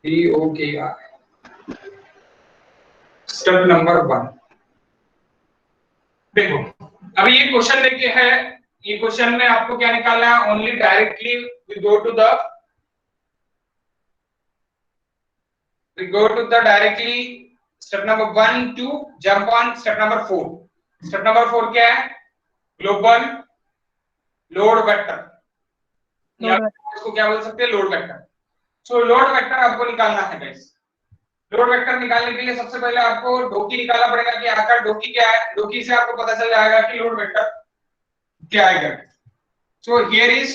DOKR। Step number 1। देखो अभी ये क्वेश्चन लेके है, ये क्वेश्चन में आपको क्या निकालना है, only directly we go to the directly step number 1 to jump on step number 4। Step number 4 क्या है, ग्लोबल लोड वेक्टर, या इसको क्या बोल सकते हैं, लोड वेक्टर। सो लोड वेक्टर आपको निकालना है गाइस। लोड वेक्टर निकालने के लिए सबसे पहले आपको डोकी निकालना पड़ेगा कि आकर डोकी क्या है। डोकी से आपको पता चल जाएगा कि लोड वेक्टर क्या आएगा। So here is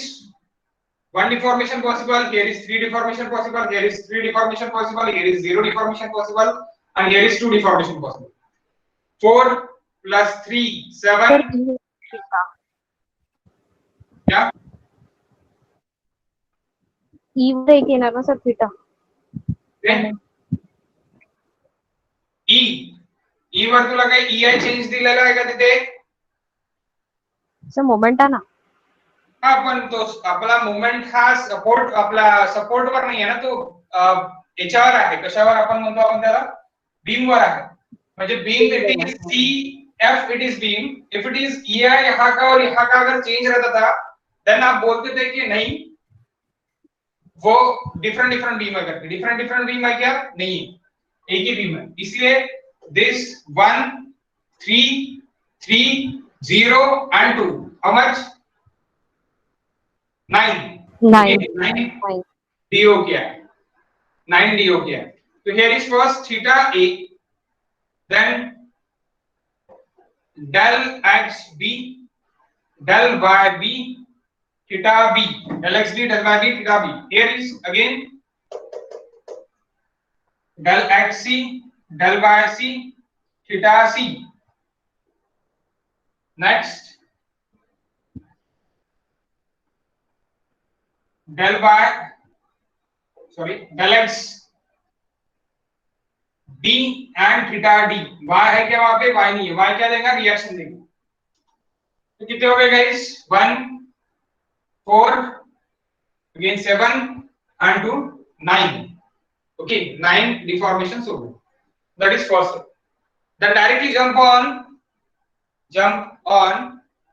one deformation possible, here is three deformation possible, here is three deformation possible, here is zero deformation possible, and here is two deformation possible. 4 plus 3 7 क्या ई वर एक येणार ना सर थीटा ई वर तुला काही EI change दिलेला आहे का तिथे सर मोमेंट आहे ना। हा पण तो आपला मोमेंट हा सपोर्ट आपला सपोर्ट वर नाही आहे ना, तो याच्यावर आहे, कशावर आपण म्हणतो आपण त्याला, बीम वर आहे। म्हणजे beam it is CF it is beam, if it is EI यहाँ का और यहाँ का अगर चेंज रहता था देन आप बोलते थे कि नहीं वो डिफरेंट डिफरेंट बीम है करके। डिफरेंट डिफरेंट बीम है क्या, नहीं, एक ही बीम है। इसलिए this 1 3 3 0 and 2 how much 9 D हो गया, 9 डी हो गया। तो here is first theta A, देन del x b, del y b, theta b, del x b, del y b, theta b। here is again del x c, del y c, theta c। next del y del x d and theta d। y है क्या वहां पे, y नहीं है, y क्या देगा, reaction देगा। तो कितने हो गए guys, 1 4 again 7 and 2 9। okay, 9 deformations हो गए, that is first। then directly jump on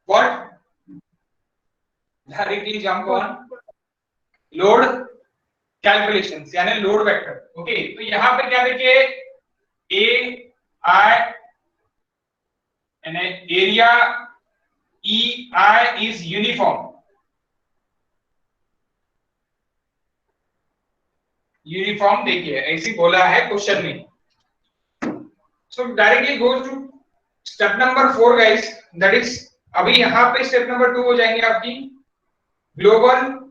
what, directly jump on load calculations यानी लोड वेक्टर। ओके तो यहां पे क्या देखिए, ए आई यानी area E I is uniform, uniform देखिए ऐसी बोला है क्वेश्चन में। So directly goes to step number 4 guys, that is अभी यहां पे स्टेप नंबर 2 हो जाएंगे आपकी ग्लोबल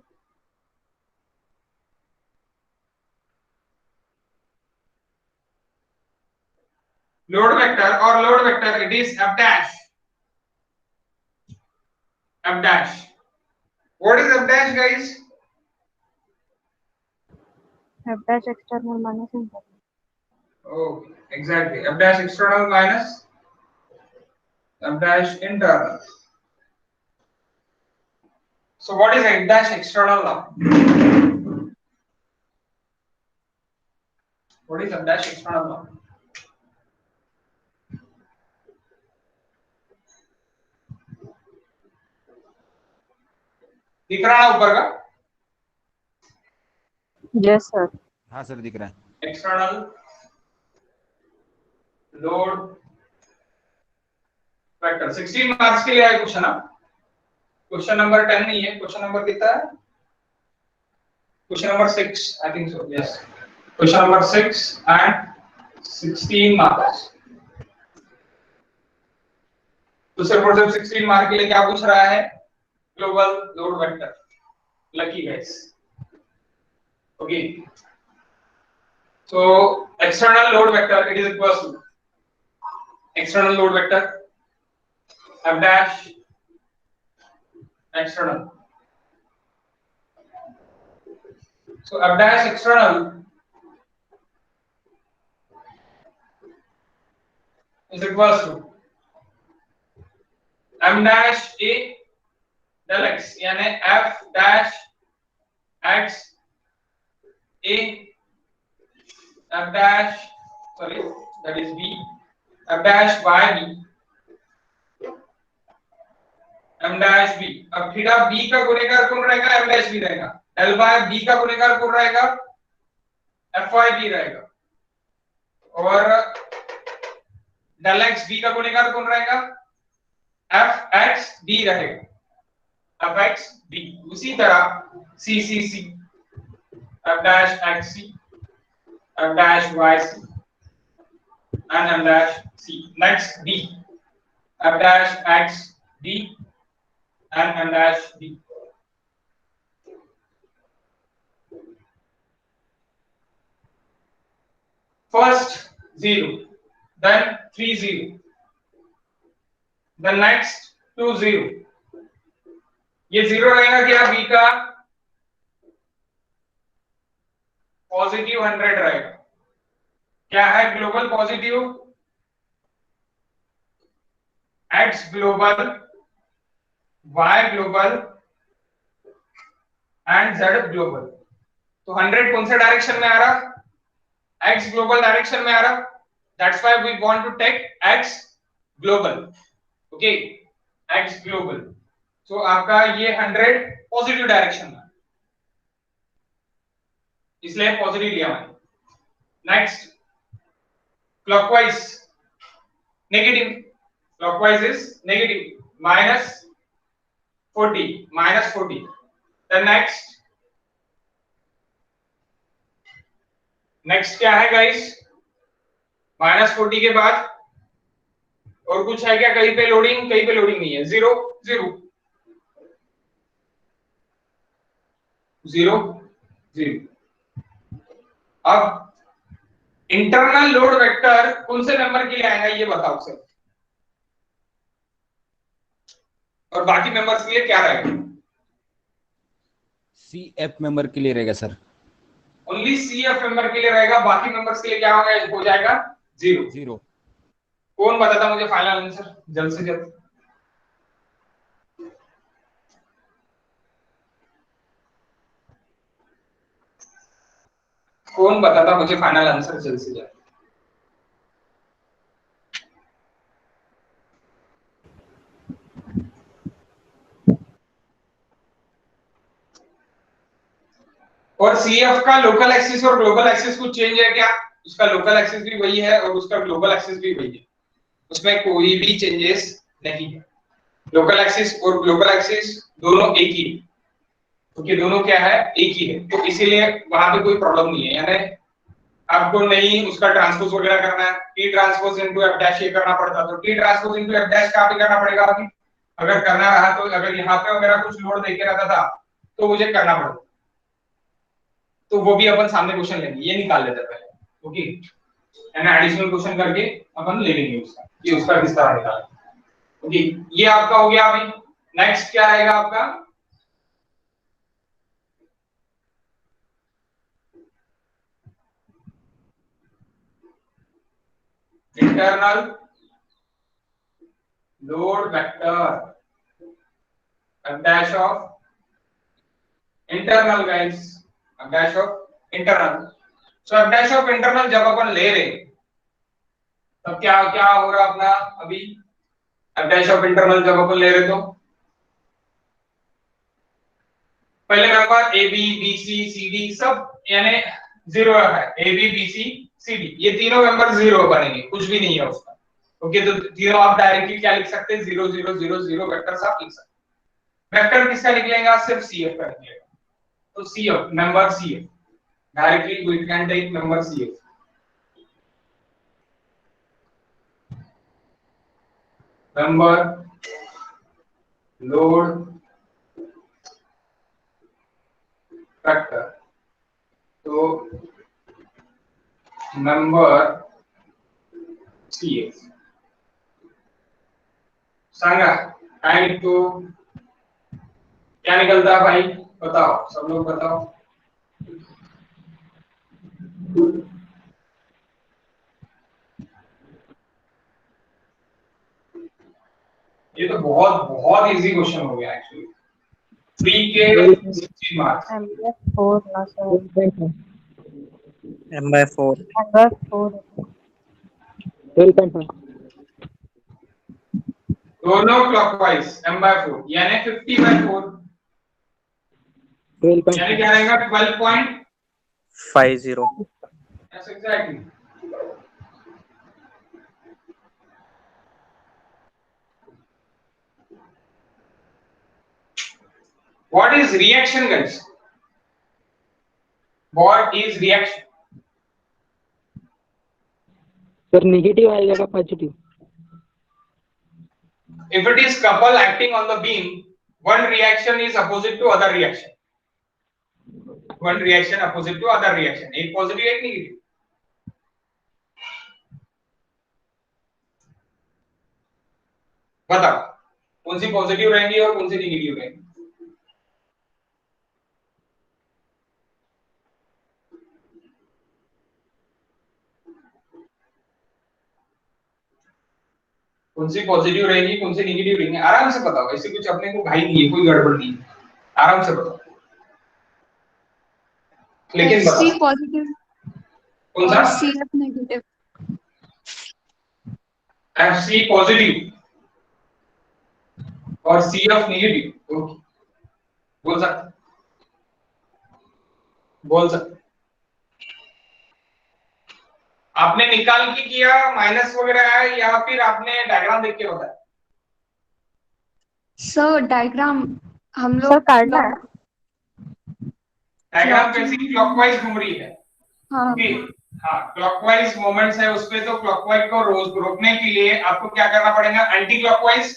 लोड वेक्टर। और load vector it is f dash, f dash। what is f dash guys, f dash external minus internal। oh exactly, f dash external minus f dash internal। so what is f dash external now, what is f dash external now, दिख रहा है ऊपर का, yes sir. हाँ sir दिख रहा है। External load vector 16 marks के लिए है क्वेश्चन। क्वेश्चन नंबर 10 नहीं है, क्वेश्चन नंबर कितना है, question number 6 I think so, yes question number 6 and 16 marks. दूसरे क्वेश्चन 16 मार्क के लिए क्या पूछ रहा है, global load vector. Lucky guys, okay so external load vector it is equals to external load vector f dash external, so f dash external is equals to m dash a del x यानी f dash x a f dash, sorry, that is b, f dash by b, m dash b। अब theta b का गुणेकार कौन रहेगा? m dash b रहेगा। l by b का गुणेकार कौन रहेगा? f y b रहेगा। और del x b का गुणेकार कौन रहेगा? f x b रहेगा। f x b। उसी तरह c c c, f dash x c, f dash y c and m dash c। Next d, f dash x d and m dash d। First 0, then 3 0, the next 2 0। ये 0 रहेगा क्या? b का positive 100 रहेगा। क्या है global positive? x global, y global and z global. तो 100 कौन से डायरेक्शन में आ रहा? x ग्लोबल डायरेक्शन में आ रहा। That's why we want to take x global. Okay, x global. तो आपका ये 100 पॉजिटिव डायरेक्शन में, इसलिए पॉजिटिव लिया मैंने। Next clockwise negative, clockwise is negative, -40, -40। The next क्या है गाइस? -40 के बाद और कुछ है क्या? कहीं पे लोडिंग, कहीं पे लोडिंग नहीं है। 0 0 0 0। अब इंटरनल लोड वेक्टर कौन से नंबर के लिए आएगा ये बताओ सर, और बाकी मेंबर्स के लिए क्या रहेगा? CF मेंबर के लिए रहेगा सर। ओनली CF मेंबर के लिए रहेगा, बाकी मेंबर्स के लिए क्या होगा? हो जाएगा 0 0। कौन बताता मुझे फाइनल आंसर जल्द से जल्द? कौन बताता मुझे फाइनल आंसर जल्द से जल्द? और CF का लोकल एक्सिस और ग्लोबल एक्सिस कुछ चेंज है क्या? उसका लोकल एक्सिस भी वही है और उसका ग्लोबल एक्सिस भी वही है, उसमें कोई भी चेंजेस नहीं है। लोकल एक्सिस और ग्लोबल एक्सिस दोनों एक ही है, क्योंकि दोनों क्या है? एक ही है। तो इसीलिए वहां पे कोई प्रॉब्लम नहीं है। यानी आपको नहीं उसका ट्रांसपोज वगैरह करना है, T transpose into F dash ये करना पड़ता, तो T transpose into F dash कहां पे करना पड़ेगा अभी? अगर करना रहा तो, अगर यहाँ पे वगैरह कुछ लोड देके रहता था तो मुझे करना पड़ता, तो वो भी अपन सामने क्वेश्चन लेंगे, ये निकाल लेते पहले। ओके, यानी एडिशनल क्वेश्चन करके अपन ले लेंगे उसका, ये उसका किस तरह निकालना। ओके, ये आपका हो गया। अभी नेक्स्ट क्या रहेगा आपका? Internal load vector f dash of internal guys, f dash of internal। so f dash of internal जब अपन ले रहे तब क्या क्या हो रहा अपना? अभी f dash of internal जब अपन ले रहे तो पहले number a b b c c d सब यानी 0 है। a b b c c d ये तीनों मेंबर 0 बनेंगे, कुछ भी नहीं है उसका। ओके, तो तीनों आप डायरेक्टली क्या लिख सकते हैं? 0 0 0 0 वेक्टर्स आप लिख सकते हैं। वेक्टर किसका निकलेगा? सिर्फ CF का निकलेगा। तो CF member CF directly we can take member CF। Member load vector, तो मेंबर CF सांगा टाइम तो क्या निकलता है भाई? बताओ, सब लोग बताओ। ये तो बहुत बहुत इजी क्वेश्चन हो गया एक्चुअली। 3 के 60 मार्क्स। MDF 4 ना सर। M/4 नंबर 4 12.5 दोनों क्लॉकवाइज m/4 यानी 50/4 यानी क्या 12.5 रहेगा 12.50 yes exactly what is reaction guys what is reaction sir negative आएगा का positive if it is couple acting on the beam one reaction is opposite to other reaction one reaction opposite to other reaction एक positive एक negative बताओ कौन सी positive रहेंगी और कौन सी negative रहेंगी कौन सी पॉजिटिव रहेगी कौन सी नेगेटिव रहेंगी आराम से बताओ ऐसे कुछ अपने को भाई नहीं है कोई गड़बड़ नहीं है आराम से बताओ लेकिन सी बताओ पॉजिटिव कौन सा और C F negative FC positive और CF नेगेटिव ओके बोल सकते आपने निकाल के किया माइनस वगैरह है या फिर आपने डायग्राम देख के बताया सर डायग्राम हम सर लोग काटना है डायग्राम कैसी क्लॉकवाइज घूम रही है हाँ ओके हाँ क्लॉकवाइज मोमेंट्स है उसपे तो क्लॉकवाइज को रोकने के लिए आपको क्या करना पड़ेगा एंटी क्लॉकवाइज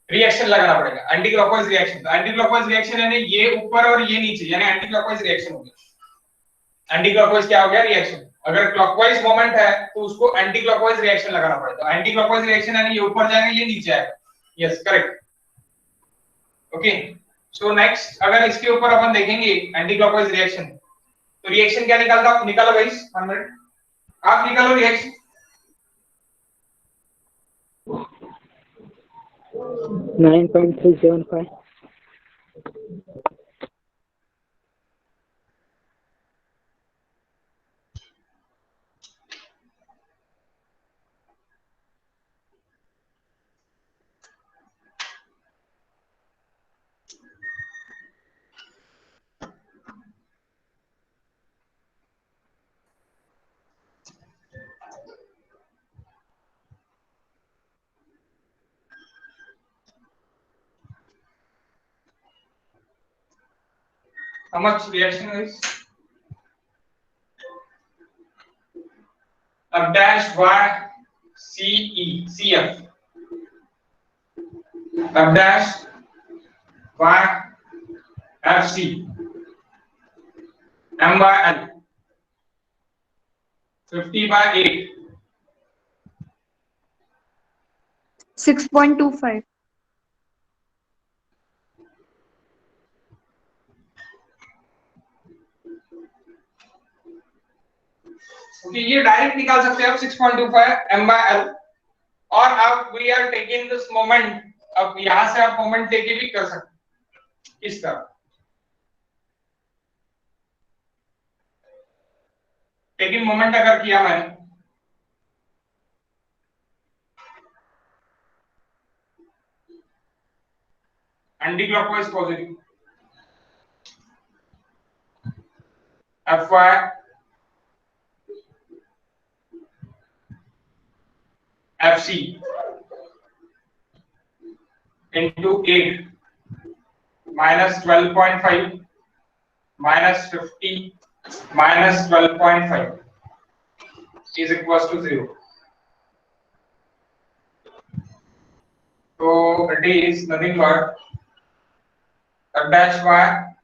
रिएक्शन लगाना पड़ेगा एंटी क्लॉकवाइज रिएक्शन तो एंटी क्लॉकवाइज रिएक्शन यानी ये ऊपर और ये नीचे यानी एंटी क्लॉकवाइज रिएक्शन हो गया एंटी क्लॉकवाइज क्या हो गया रिएक्शन अगर क्लॉकवाइज मोमेंट है तो उसको एंटी क्लॉकवाइज रिएक्शन लगाना पड़ेगा एंटी क्लॉकवाइज रिएक्शन यानी ये ऊपर जाएगा ये नीचे आएगा yes correct okay so next अगर इसके ऊपर अपन देखेंगे एंटी क्लॉकवाइज रिएक्शन तो रिएक्शन क्या निकालता निकालो गाइस 1 मिनट आप निकालो reaction 9.375 how much reaction is F dash y CE CF F dash y FC M by L 50/8 6.25 okay ये डायरेक्ट निकाल सकते हैं आप 6.25 m by L और अब we are taking this moment अब यहां से आप मोमेंट लेके भी कर सकते हैं इस तरह टेकिंग मोमेंट अगर किया मैंने anti clockwise positive Fy FC into 8 minus 12.5 minus 50 minus 12.5 is equals to 0. So it is nothing but F dash y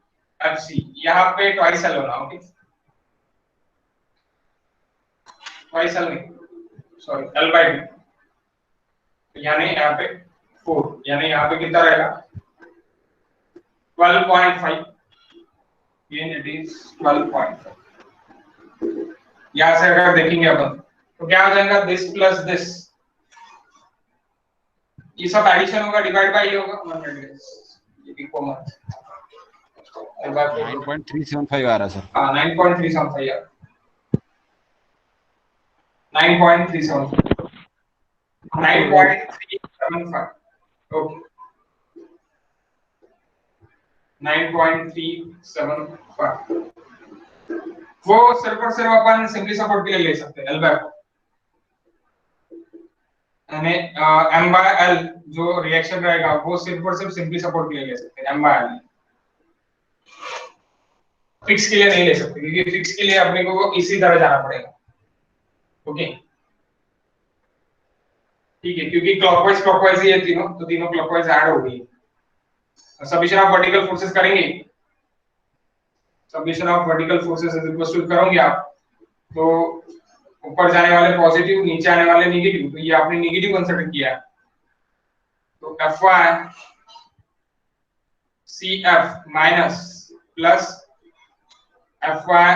FC यहाँ पे twice L होना ओके twice L नहीं सॉरी L by D यानी यहाँ पे 4 यानी यहाँ पे कितना रहेगा 12.5 again it is 12.5 यहाँ से अगर देखेंगे अपन तो क्या हो जाएगा this plus this ये सब एडिशन होगा डिवाइड बाय ये होगा 1 ये भी कॉमन 9.375 आ रहा है सर हाँ 9.375 यार 9.375 ओके 9.375 वो सिर्फ और सिर्फ अपन सिंपली सपोर्ट के लिए ले सकते हैं एल बाय यानी एम बाय एल जो रिएक्शन रहेगा वो सिर्फ और सिर्फ सिंपली सपोर्ट के लिए ले सकते हैं एम बाय एल फिक्स के लिए नहीं ले सकते क्योंकि फिक्स के लिए अपने को इसी तरह जाना पड़ेगा ओके ठीक है क्योंकि क्लॉकवाइज ही है तीनों तो तीनों क्लॉकवाइज ऐड हो गई समेशन ऑफ वर्टिकल फोर्सेस करेंगे summation of vertical forces is equal to करोगे आप तो ऊपर जाने वाले पॉजिटिव नीचे आने वाले नेगेटिव तो ये आपने नेगेटिव कंसीडर किया तो Fy Cf minus plus Fy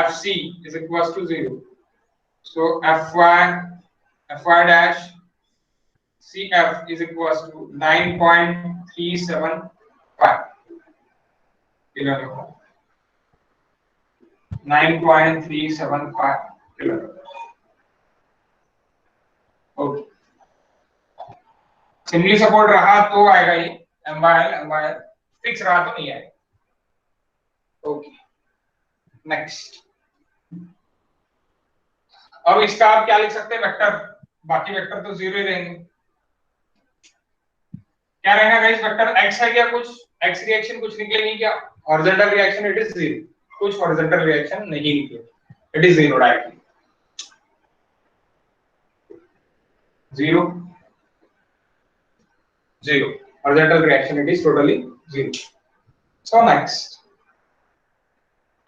Fc is equals to 0 so Fy dash Cf is equals to 9.375 kilonewton 9.375 kilonewton okay simply support रहा तो आएगा ये एम बाय एल फिक्स रहा तो नहीं आएगा ओके नेक्स्ट अब इसका आप क्या लिख सकते हैं वेक्टर बाकी वेक्टर तो जीरो ही रहेंगे क्या रहेगा गाइस वेक्टर x है क्या कुछ x रिएक्शन कुछ निकलेगी क्या horizontal reaction it is zero कुछ हॉरिजॉन्टल रिएक्शन नहीं निकलेगी it is zero directly zero zero horizontal reaction it is totally zero so next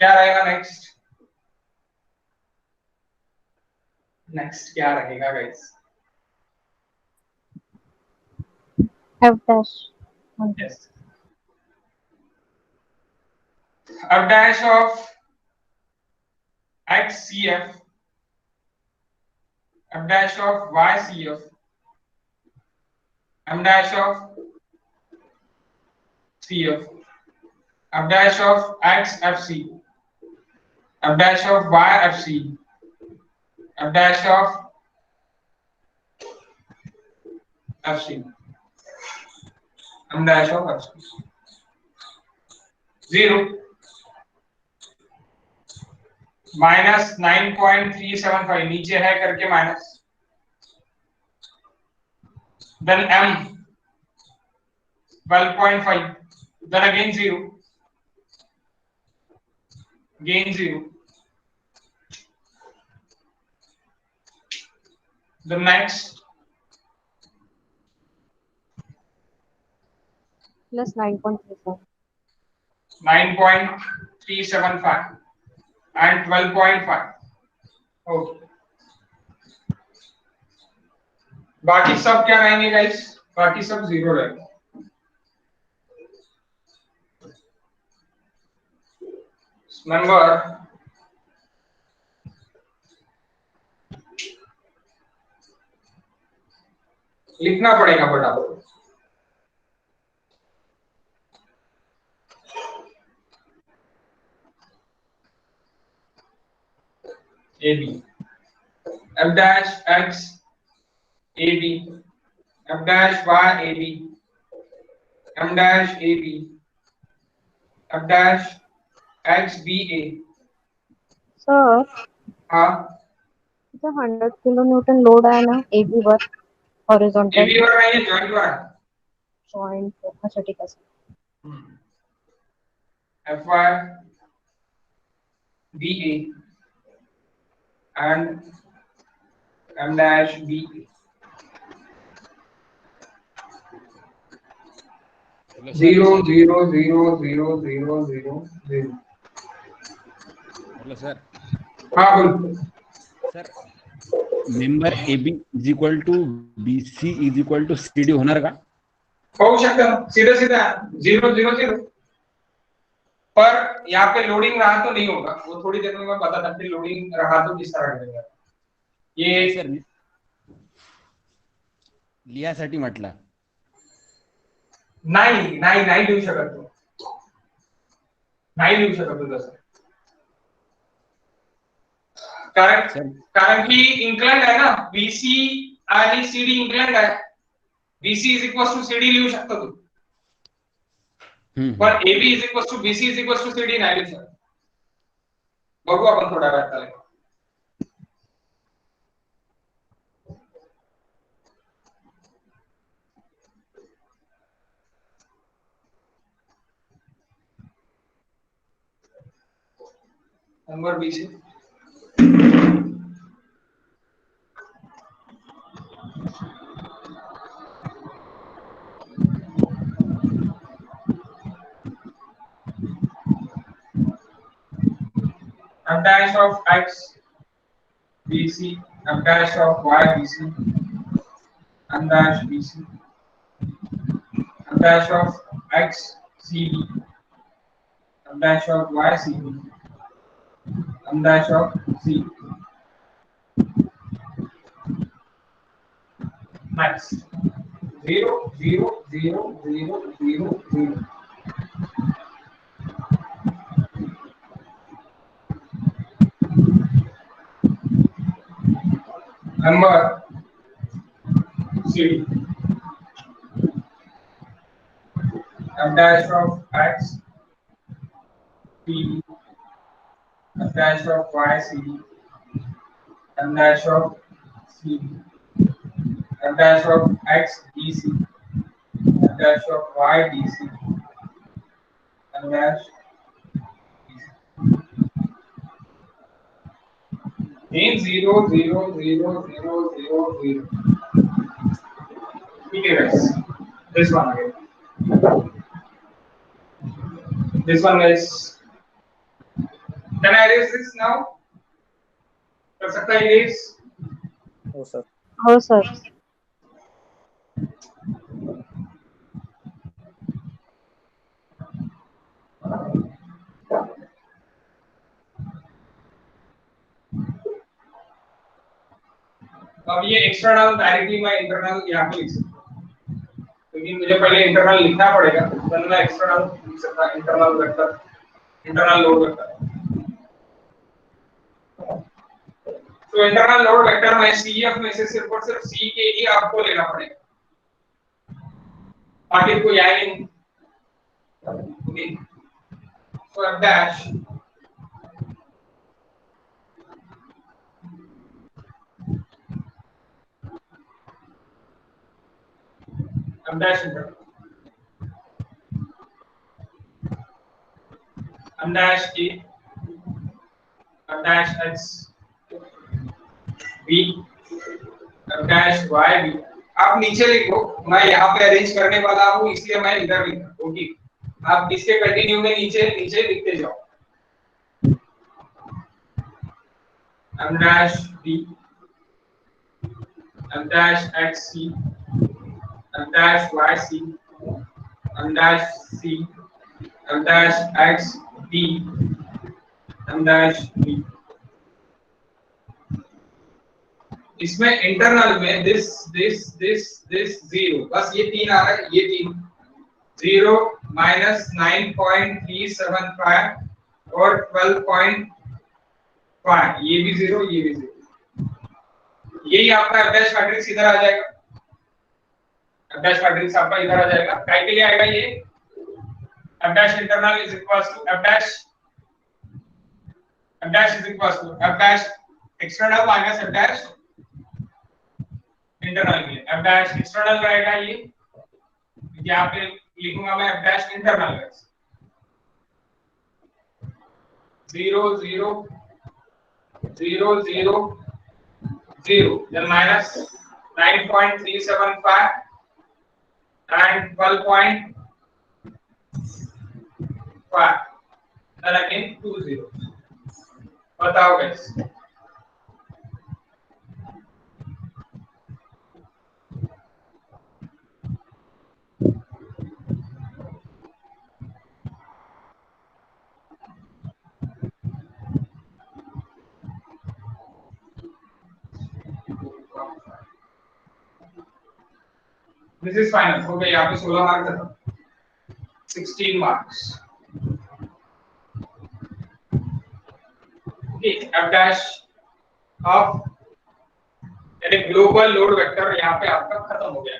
क्या रहेगा next क्या रहेगा guys F dash. yes F dash of x cf F dash of y cf M dash of cf F dash of x fc F dash of y fc F dash of fc M dash of fc 0 minus 9.375 नीचे है करके minus then m 12.5 then again 0 gain 0 the next Plus 9.37. 9.375 and 12.5 okay बाकी सब क्या रहेंगे guys बाकी सब zero रहेंगे नंबर लिखना पड़ेगा फटाफट AB F dash X AB F dash Y AB M dash AB F dash X BA Sir, हाँ इथं 100 kilonewton लोड आहे ना AB वर horizontal AB वर नहीं है जॉइंट वर joint. अच्छा ठीक आहे. FY BA and M dash BA 0 0 0 0 0 0 0 hello sir हाँ बोल sir member AB is equal to BC is equal to CD होणार का होऊ शकतं सीधा सीधा 0 0 0 पर यहाँ पे लोडिंग रहा तो नहीं होगा वो थोड़ी देर में मैं बताता हूँ लोडिंग रहा तो किस तरह करेगा ये सर लिहासाठी म्हटलं नाही नाही नाही लिहू शकत तू नाही लिहू शकत तू तसं कारण की इन्क्लाइंड आहे ना, BC आणि CD इन्क्लाइंड आहे. BC is equal to CD लिहू शकतो तू, पण AB is equal to BC is equal to CD नाही लिहू शकत. बघू आपण थोड्या वेळात त्याला. Number BC f dash of x BC, f dash of y BC, f dash BC, f dash of x CD, f dash of y CD, f dash of C. Next 0 0 0 0 0 0. Number C, f dash of x P, f dash of y C, f dash of C, f dash of x DC, f dash of y DC, f dash in 0 0 0 0 0 0. Okay guys, this one again. This one is, can I erase this now? कर सकता है erase? हो sir. हो sir. अब ये external directly मैं internal यहाँ पे लिख सकता हूँ, लेकिन मुझे पहले इंटरनल लिखना पड़ेगा, then मैं एक्सटर्नल लिख सकता हूँ. Internal vector, internal load vector. तो इंटरनल लोड वेक्टर में CF में से सिर्फ और सिर्फ C के ही आपको लेना पड़ेगा, बाकी कोई आएगा नहीं. ओके, तो F dash F dash internal, F dash A, F dash X B, F dash Y B. आप नीचे लिखो, मैं यहाँ पे अरेंज करने वाला हूँ इसलिए मैं इधर लिखा. ओके, आप इसके कंटिन्यू में नीचे नीचे लिखते जाओ. F dash B, F dash X C, F dash Y C, F dash C, F dash X B, F dash B. इसमें इंटरनल में this 0, बस ये तीन आ रहा है, ये तीन 0 minus 9.375 और 12.5, ये भी 0, ये भी 0. यही आपका F dash मैट्रिक्स इधर आ जाएगा. F dash मैट्रिक्स आपका इधर आ जाएगा. काय के लिए आएगा ये? F dash internal is equals to F dash is equals to F dash external minus F dash internal के लिए. F dash एक्सटर्नल रहेगा ये, यहाँ पे लिखूंगा मैं F dash internal. 0 0 0 0 0, then minus 9.375 and 12.5, then again 2 zeros. बताओ guys. This is final. हो गया, यहाँ पे 16 मार्क था, 16 marks. Okay, F dash of यानी ग्लोबल लोड वेक्टर यहाँ पे आपका खत्म हो गया,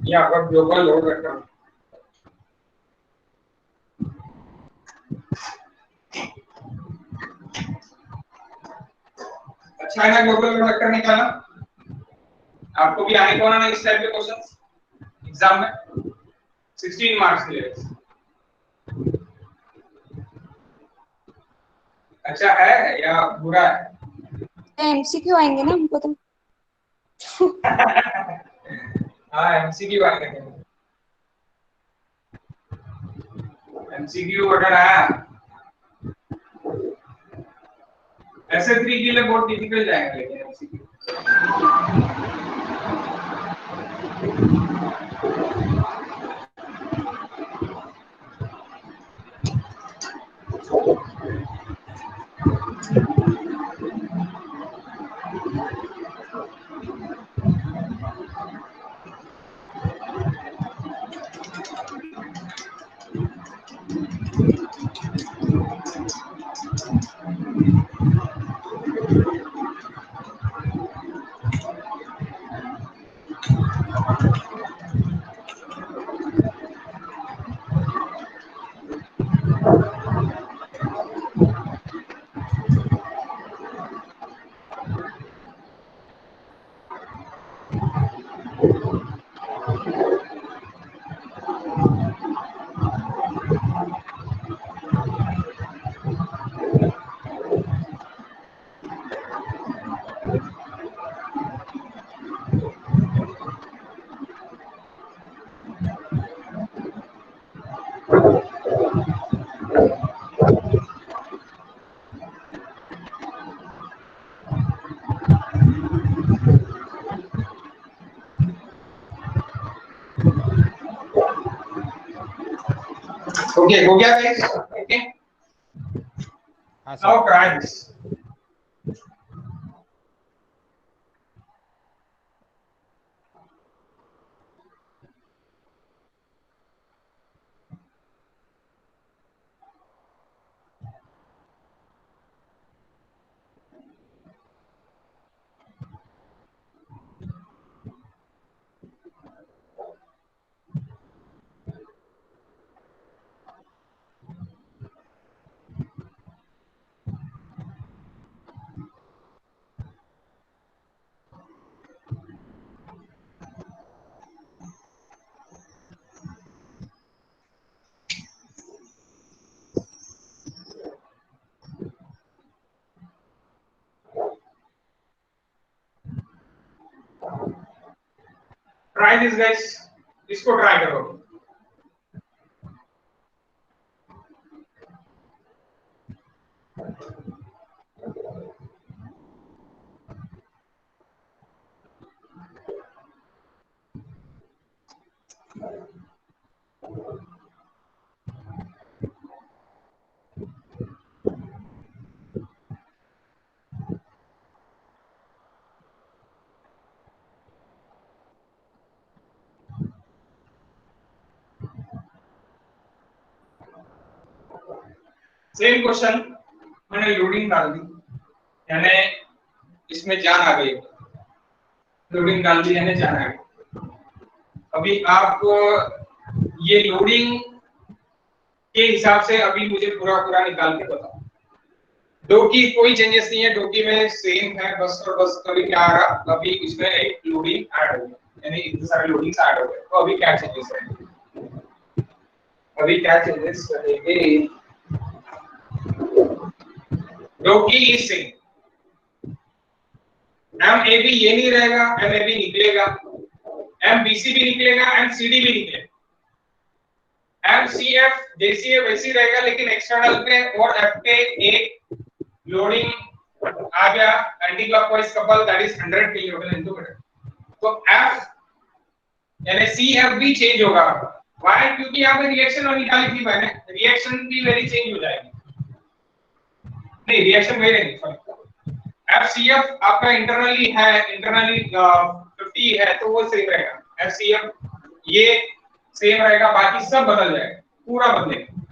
ये आपका ग्लोबल लोड वेक्टर। अच्छा है ना ग्लोबल लोड वेक्टर निकालना, आपको भी आने को ना इस टाइप के क्वेश्चन एग्जाम में 16 मार्क्स के लिए। अच्छा है या बुरा है? एमसीक्यू आएंगे ना हमको तो। हाँ एमसीक्यू आएंगे, एमसीक्यू अगर आया ऐसे 3 के लिए बहुत डिफिकल्ट जाएगा, लेकिन एमसीक्यू ओके हो गया गाइस? ओके हाँ now sir. Try this. Try this guys, इसको ट्राई करो। सेम क्वेश्चन मैंने लोडिंग डाल दी, यानी इसमें जान आ गई, लोडिंग डाल दी यानी जान आ गई। अभी आप ये लोडिंग के हिसाब से अभी मुझे पूरा पूरा निकाल के बताओ। डो की कोई चेंजेस नहीं है, डो की में सेम है, बस और बस कभी क्या आ रहा, अभी इसमें एक लोडिंग ऐड हो गया, यानी इतने सारे लोडिंग्स ऐड हो गए। तो अभी क्या चेंजेस है, अभी क्या चेंजेस रहेंगे? डो की is same, M A B ये नहीं रहेगा, एम ए बी निकलेगा, एम बी सी भी निकलेगा, एम सी डी भी निकलेगा, एम सी एफ जैसी है वैसी रहेगा, लेकिन एक्सटर्नल पे और एफ पे एक लोडिंग आ गया anti clockwise couple, that is 100 kilonewton into metre. तो एफ यानी सी एफ भी चेंज होगा। व्हाई? क्योंकि यहां पे रिएक्शन और निकाली थी मैंने, रिएक्शन भी वेरी चेंज हो जाएगी, नहीं रिएक्शन वही रहेगी, सॉरी। एफ सी एफ आपका इंटरनली है, इंटरनली 50 है तो वो सेम रहेगा, एफ सी एफ ये सेम रहेगा, बाकी सब बदल जाएगा, पूरा बदलेगा।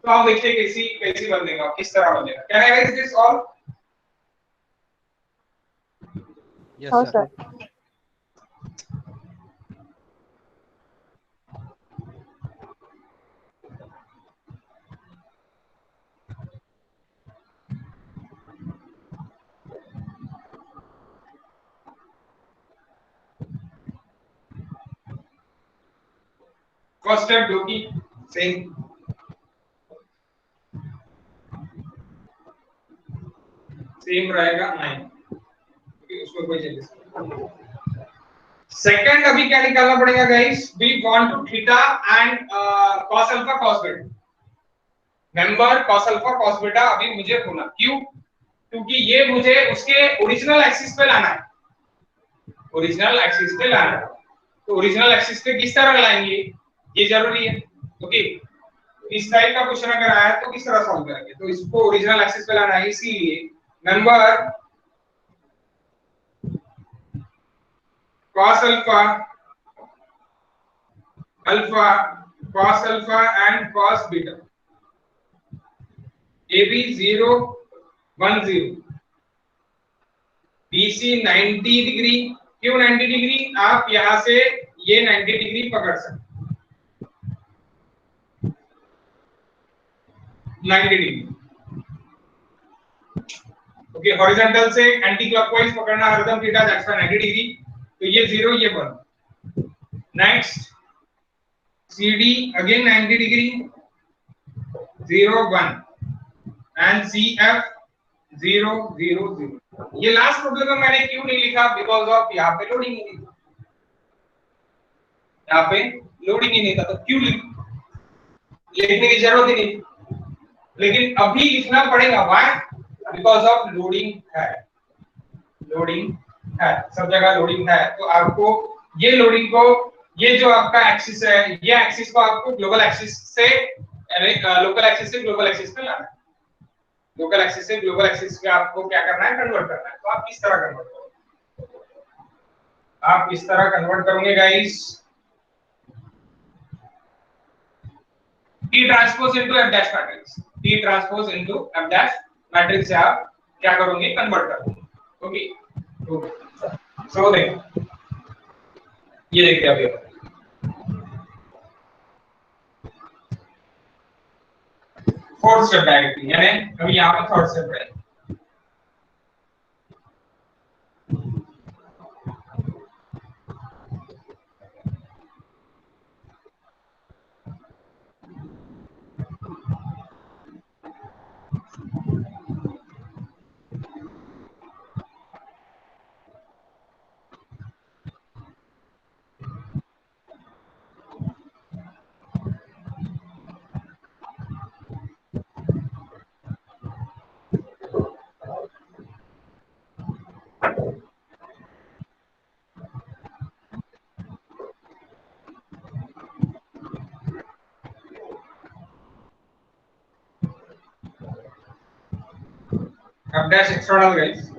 तो हम देखते हैं कैसी कैसी बदलेगा, किस तरह बदलेगा। Can I right this all? Yes, हाँ sir. सर. फर्स्ट स्टेप जो कि सेम रहेगा नहीं, क्योंकि उसमें कोई चेंजेस नहीं. सेकंड अभी क्या निकालना पड़ेगा guys, we want to theta and cos alpha cos beta. Member cos alpha cos beta अभी मुझे होना, क्यों? क्योंकि ये मुझे उसके ओरिजिनल एक्सिस पे लाना है. ओरिजिनल एक्सिस पे लाना है, तो ओरिजिनल एक्सिस पे किस तरह लाएंगे ये जरूरी है. ओके, इस टाइप का क्वेश्चन अगर आया तो किस तरह सॉल्व करेंगे, तो इसको ओरिजिनल एक्सिस पे लाना है. इसीलिए member cos alpha cos alpha and cos beta AB 0 1 0 BC 90 degree. क्यों 90 डिग्री? आप यहां से ये 90 डिग्री पकड़ सकते, 90 डिग्री. ओके, हॉरिजॉन्टल से एंटी क्लॉकवाइज पकड़ना हरदम थीटा, दैट्स व्हाई 90 डिग्री. तो ये 0 ये 1. Next CD again 90 degree 0 1 and CF 0 0 0. ये लास्ट प्रॉब्लम में मैंने क्यों नहीं लिखा, बिकॉज़ ऑफ यहाँ पे लोडिंग ही नहीं था, यहाँ पे लोडिंग ही नहीं था, तो क्यों लिखने की जरूरत ही नहीं. लेकिन अभी लिखना पड़ेगा, व्हाई? बिकॉज़ ऑफ लोडिंग है. लोडिंग है, सब जगह लोडिंग है. तो आपको ये लोडिंग को, ये जो आपका एक्सिस है, ये एक्सिस को आपको ग्लोबल एक्सिस से लोकल एक्सिस से ग्लोबल एक्सिस पे लाना है. लोकल एक्सिस से ग्लोबल एक्सिस पे आपको क्या करना है, कन्वर्ट करना है. तो आप किस तरह कन्वर्ट करोगे? आप किस तरह कन्वर्ट करोगे guys? T transpose into F dash matrix. T transpose into F dash matrix से आप क्या करोगे, कन्वर्ट करोगे. ओके, सो देखो, ये देखिए अभी फोर्थ स्टेप डायरेक्टली, यानी अभी यहां पे थर्ड स्टेप है. F dash external guys.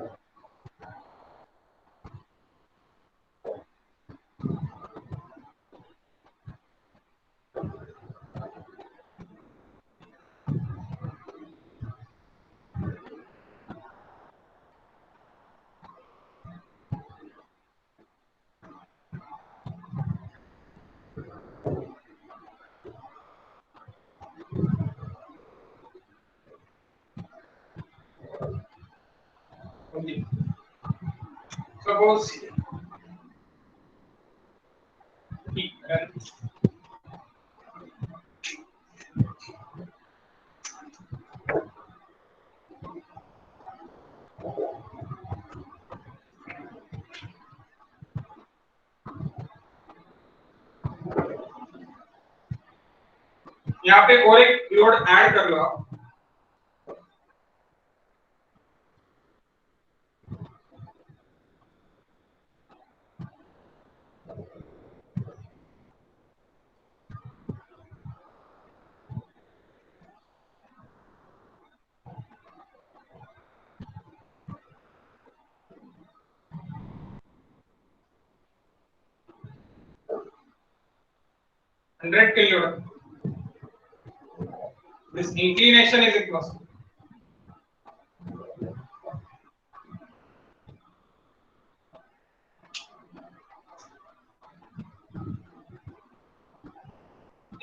Suppose यहाँ पे और एक लोड ऐड कर लो आप. हंड्रेड के load. This inclination is equals to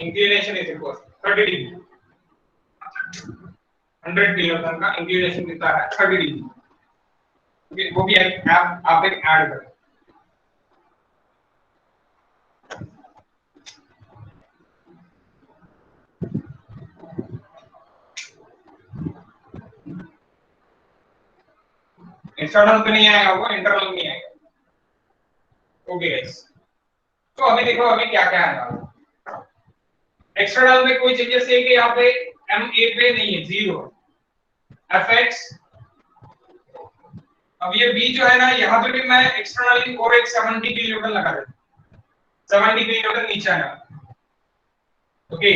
inclination is equal 30 degree, 100 kilonewton का इंक्लिनेशन कितना है 30 डिग्री। ओके, वो भी आप एक ऐड करें। एक्सटर्नल पे नहीं आएगा, वो इंटरनल में आएगा। ओके गाइस, तो अभी देखो अभी क्या क्या आएगा। एक्सटर्नल में कोई चेंजेस है कि यहाँ पे एम ए पे नहीं है, जीरो। एफ एक्स, अब ये बी जो है ना, यहाँ पे भी मैं एक्सटर्नली और एक 70 किलोन्यूटन लगा देता हूँ, 70 किलोन्यूटन नीचे आना। ओके,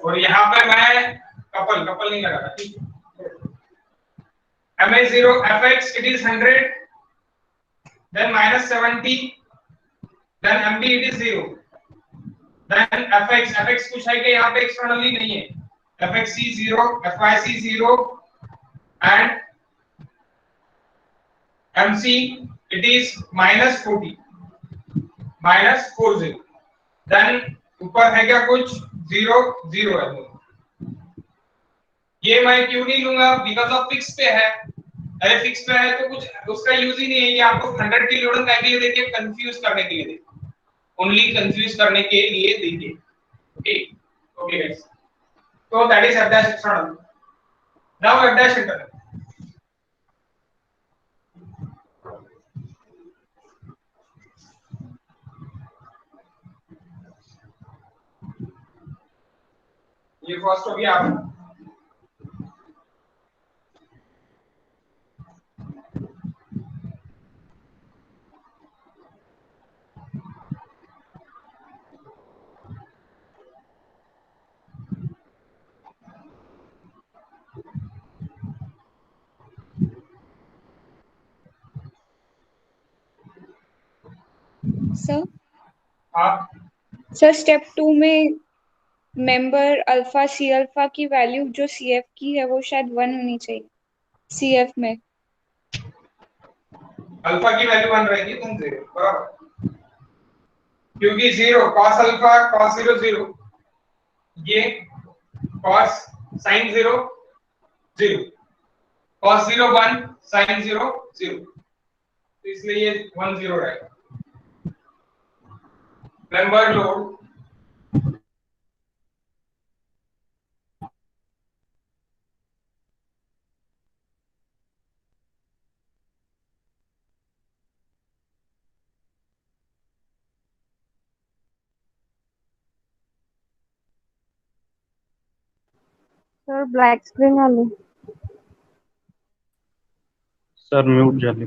और यहाँ पे मैं कपल नहीं लगा रहा, ठीक है। MA0 fx it is 100, then minus 70, then MB it is 0, then fx कुछ है कि यहाँ पे एक्सटर्नली नहीं है, fxc 0, fyc 0 and mc it is minus 40, then ऊपर है क्या कुछ 0 0 है। ये मैं क्यों नहीं लूंगा, बिकॉज ऑफ फिक्स पे है। अरे फिक्स पे है तो कुछ उसका यूज ही नहीं है, ये आपको 100 किलोन्यूटन का लिए देके कंफ्यूज करने के लिए देते, ओनली कंफ्यूज करने के लिए देंगे। ओके ओके गाइस, तो that is f dash external। Now f dash internal। ये फर्स्ट हो गया आपका। सर हाँ, सर स्टेप 2 में मेंबर अल्फा सी अल्फा की वैल्यू जो सी एफ की है वो शायद 1 होनी चाहिए सी एफ में। अल्फा की वैल्यू 1 रहेगी, तुम 0 बराबर, क्योंकि 0 cos अल्फा cos 0 0, ये cos sin 0 0, cos 0 1, sin 0 0, तो इसलिए ये 1 0 रहेगा। Member load sir black screen आली। सर म्यूट झाले।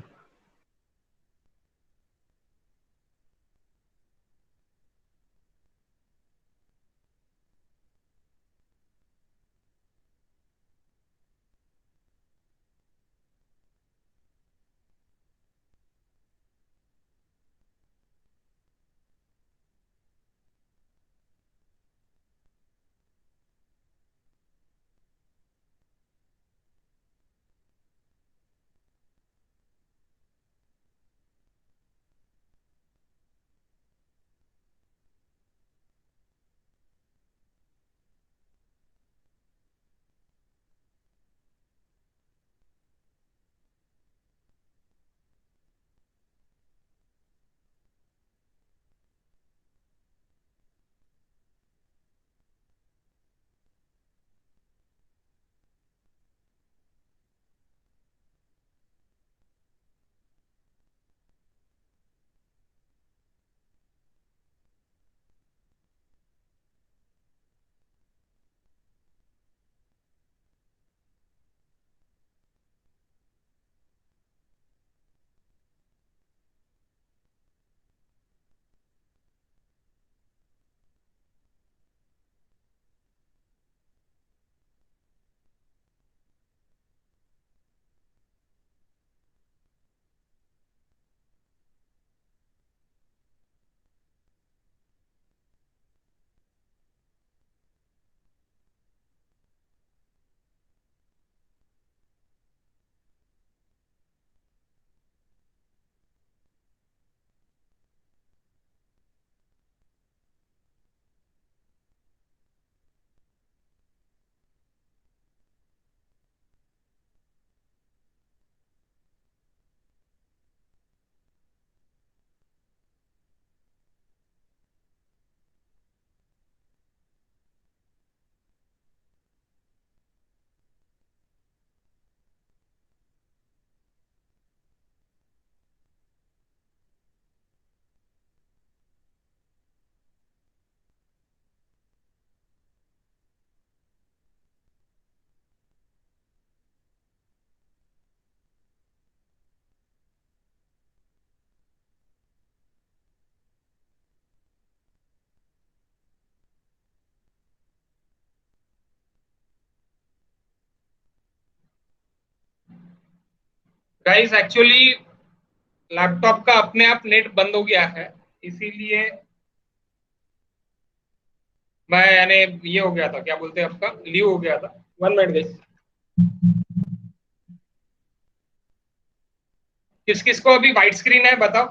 गाइस एक्चुअली लैपटॉप का अपने आप नेट बंद हो गया है, इसीलिए मैं यानी ये हो गया था, क्या बोलते हैं आपका, लीव हो गया था। 1 मिनट गाइस। किस किस को अभी वाइट स्क्रीन है बताओ।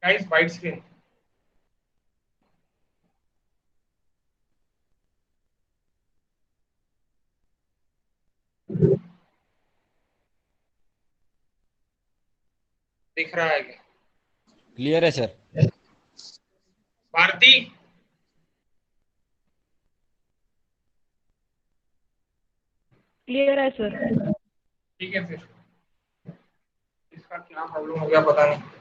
Guys white screen. दिख रहा है क्या? क्लियर है सर। भारती क्लियर है सर। ठीक है फिर, इसका क्या प्रॉब्लम हो गया पता नहीं।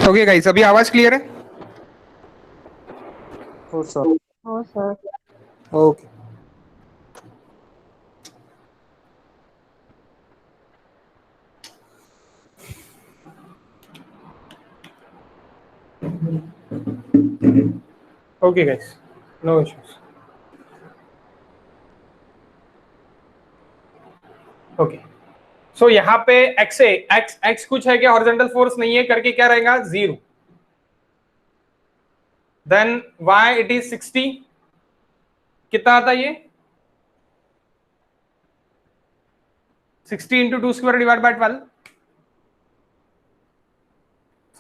ओके गाइस, अभी आवाज क्लियर है? हो सर। हो sir. Okay. Okay guys, no issues. Okay, so यहाँ पे x है, x कुछ है क्या, हॉरिजॉन्टल फोर्स नहीं है करके क्या रहेगा 0। देन y इट इज 60, कितना आता ये 60 into 2 square divide by 12,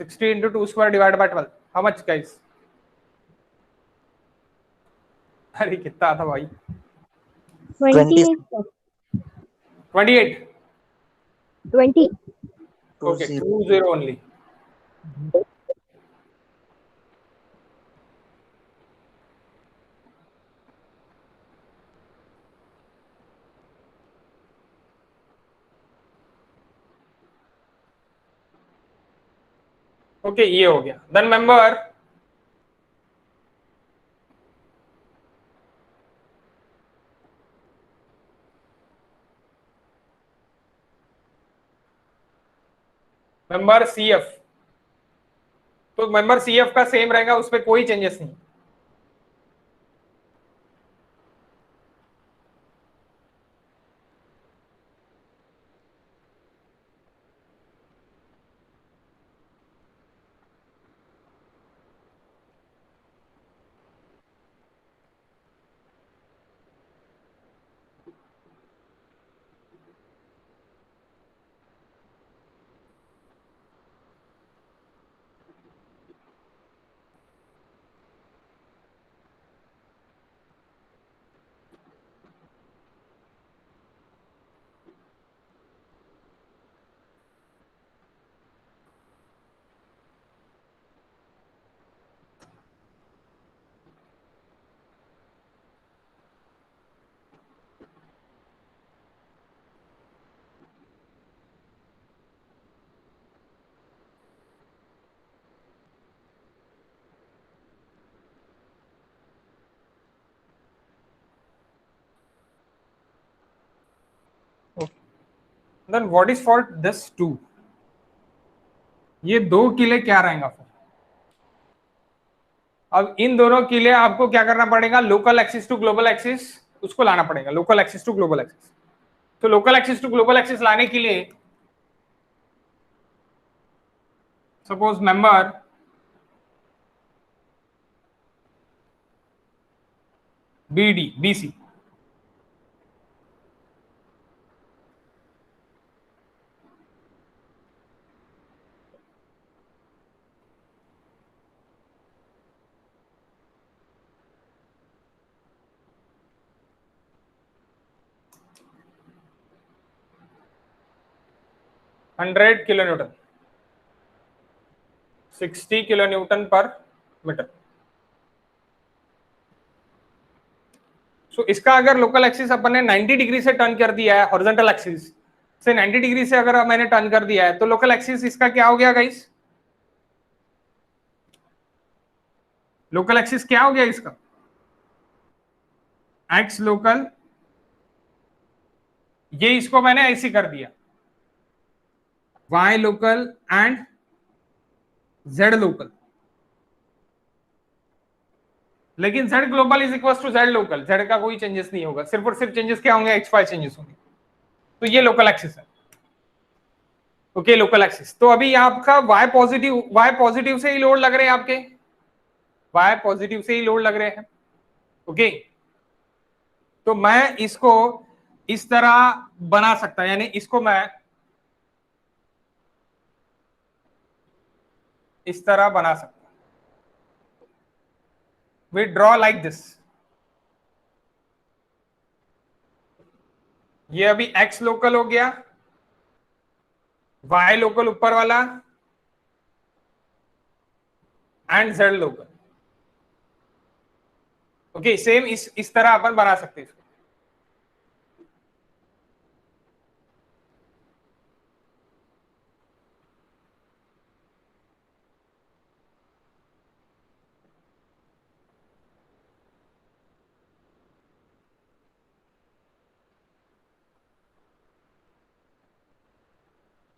60 into 2 square divide by 12, how much guys? अरे कितना था भाई? 28 सर। 28। 20। Okay, 20 only. ओके, ये हो गया। Then member member C F, तो मेंबर सी एफ का सेम रहेगा, उस पर कोई चेंजेस नहीं। Then what is for this 2, ये दो किले क्या रहेगा फिर? अब इन दोनों के लिए आपको क्या करना पड़ेगा, local axis to global axis उसको लाना पड़ेगा, local axis to global axis. तो local axis to global axis लाने के लिए suppose member B D B C, 100 kilo newton, 60 kilo newton per metre. So इसका अगर लोकल एक्सिस अपन ने 90 डिग्री से टर्न कर दिया है, हॉरिजॉन्टल एक्सिस से 90 डिग्री से अगर मैंने टर्न कर दिया है, तो लोकल एक्सिस इसका क्या हो गया गाइस? लोकल एक्सिस क्या हो गया इसका? एक्स लोकल, ये इसको मैंने ऐसे कर दिया, Y local and Z local, लेकिन z global is equal to z local, z का कोई चेंजेस नहीं होगा, सिर्फ और सिर्फ चेंजेस क्या होंगे? x y चेंजेस होंगे। तो ये लोकल एक्सिस है। Okay, local axis. तो अभी आपका y पॉजिटिव से ही लोड लग रहे हैं, आपके y पॉजिटिव से ही लोड लग रहे हैं। ओके, तो मैं इसको इस तरह बना सकता, यानी इसको मैं इस तरह बना सकता। We draw like this. ये अभी x लोकल हो गया, y लोकल ऊपर वाला and z local. Okay, same इस तरह अपन बना सकते हैं इसको।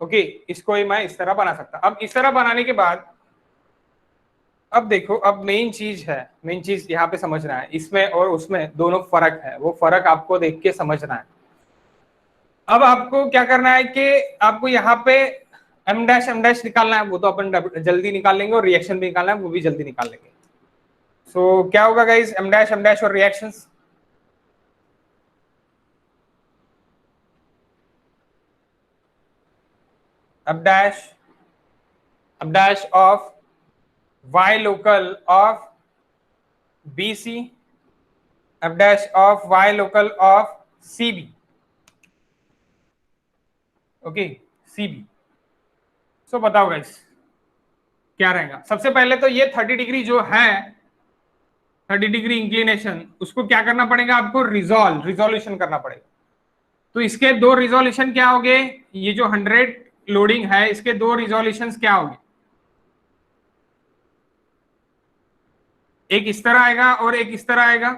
ओके, इसको ही मैं इस तरह बना सकता। अब इस तरह बनाने के बाद अब देखो, अब मेन चीज यहाँ पे समझना है, इसमें और उसमें दोनों फर्क है, वो फर्क आपको देख के समझना है। अब आपको क्या करना है कि आपको यहाँ पे m डैश निकालना है, वो तो अपन जल्दी निकाल लेंगे, और रिएक्शन भी निकालना है, वो भी जल्दी निकाल लेंगे। सो क्या होगा गाइस? m डैश और रिएक्शंस। अब dash of y local of BC, f dash of y local of CB। Okay, CB। सो बताओ गाइस क्या रहेगा? सबसे पहले तो ये 30 डिग्री जो है, 30 डिग्री इंक्लिनेशन, उसको क्या करना पड़ेगा आपको? रिजोल्यूशन करना पड़ेगा। तो इसके दो रिजोल्यूशन क्या होंगे? ये जो 100 लोडिंग है, इसके दो रिजोल्यूशन क्या होंगे? एक इस तरह आएगा और एक इस तरह आएगा।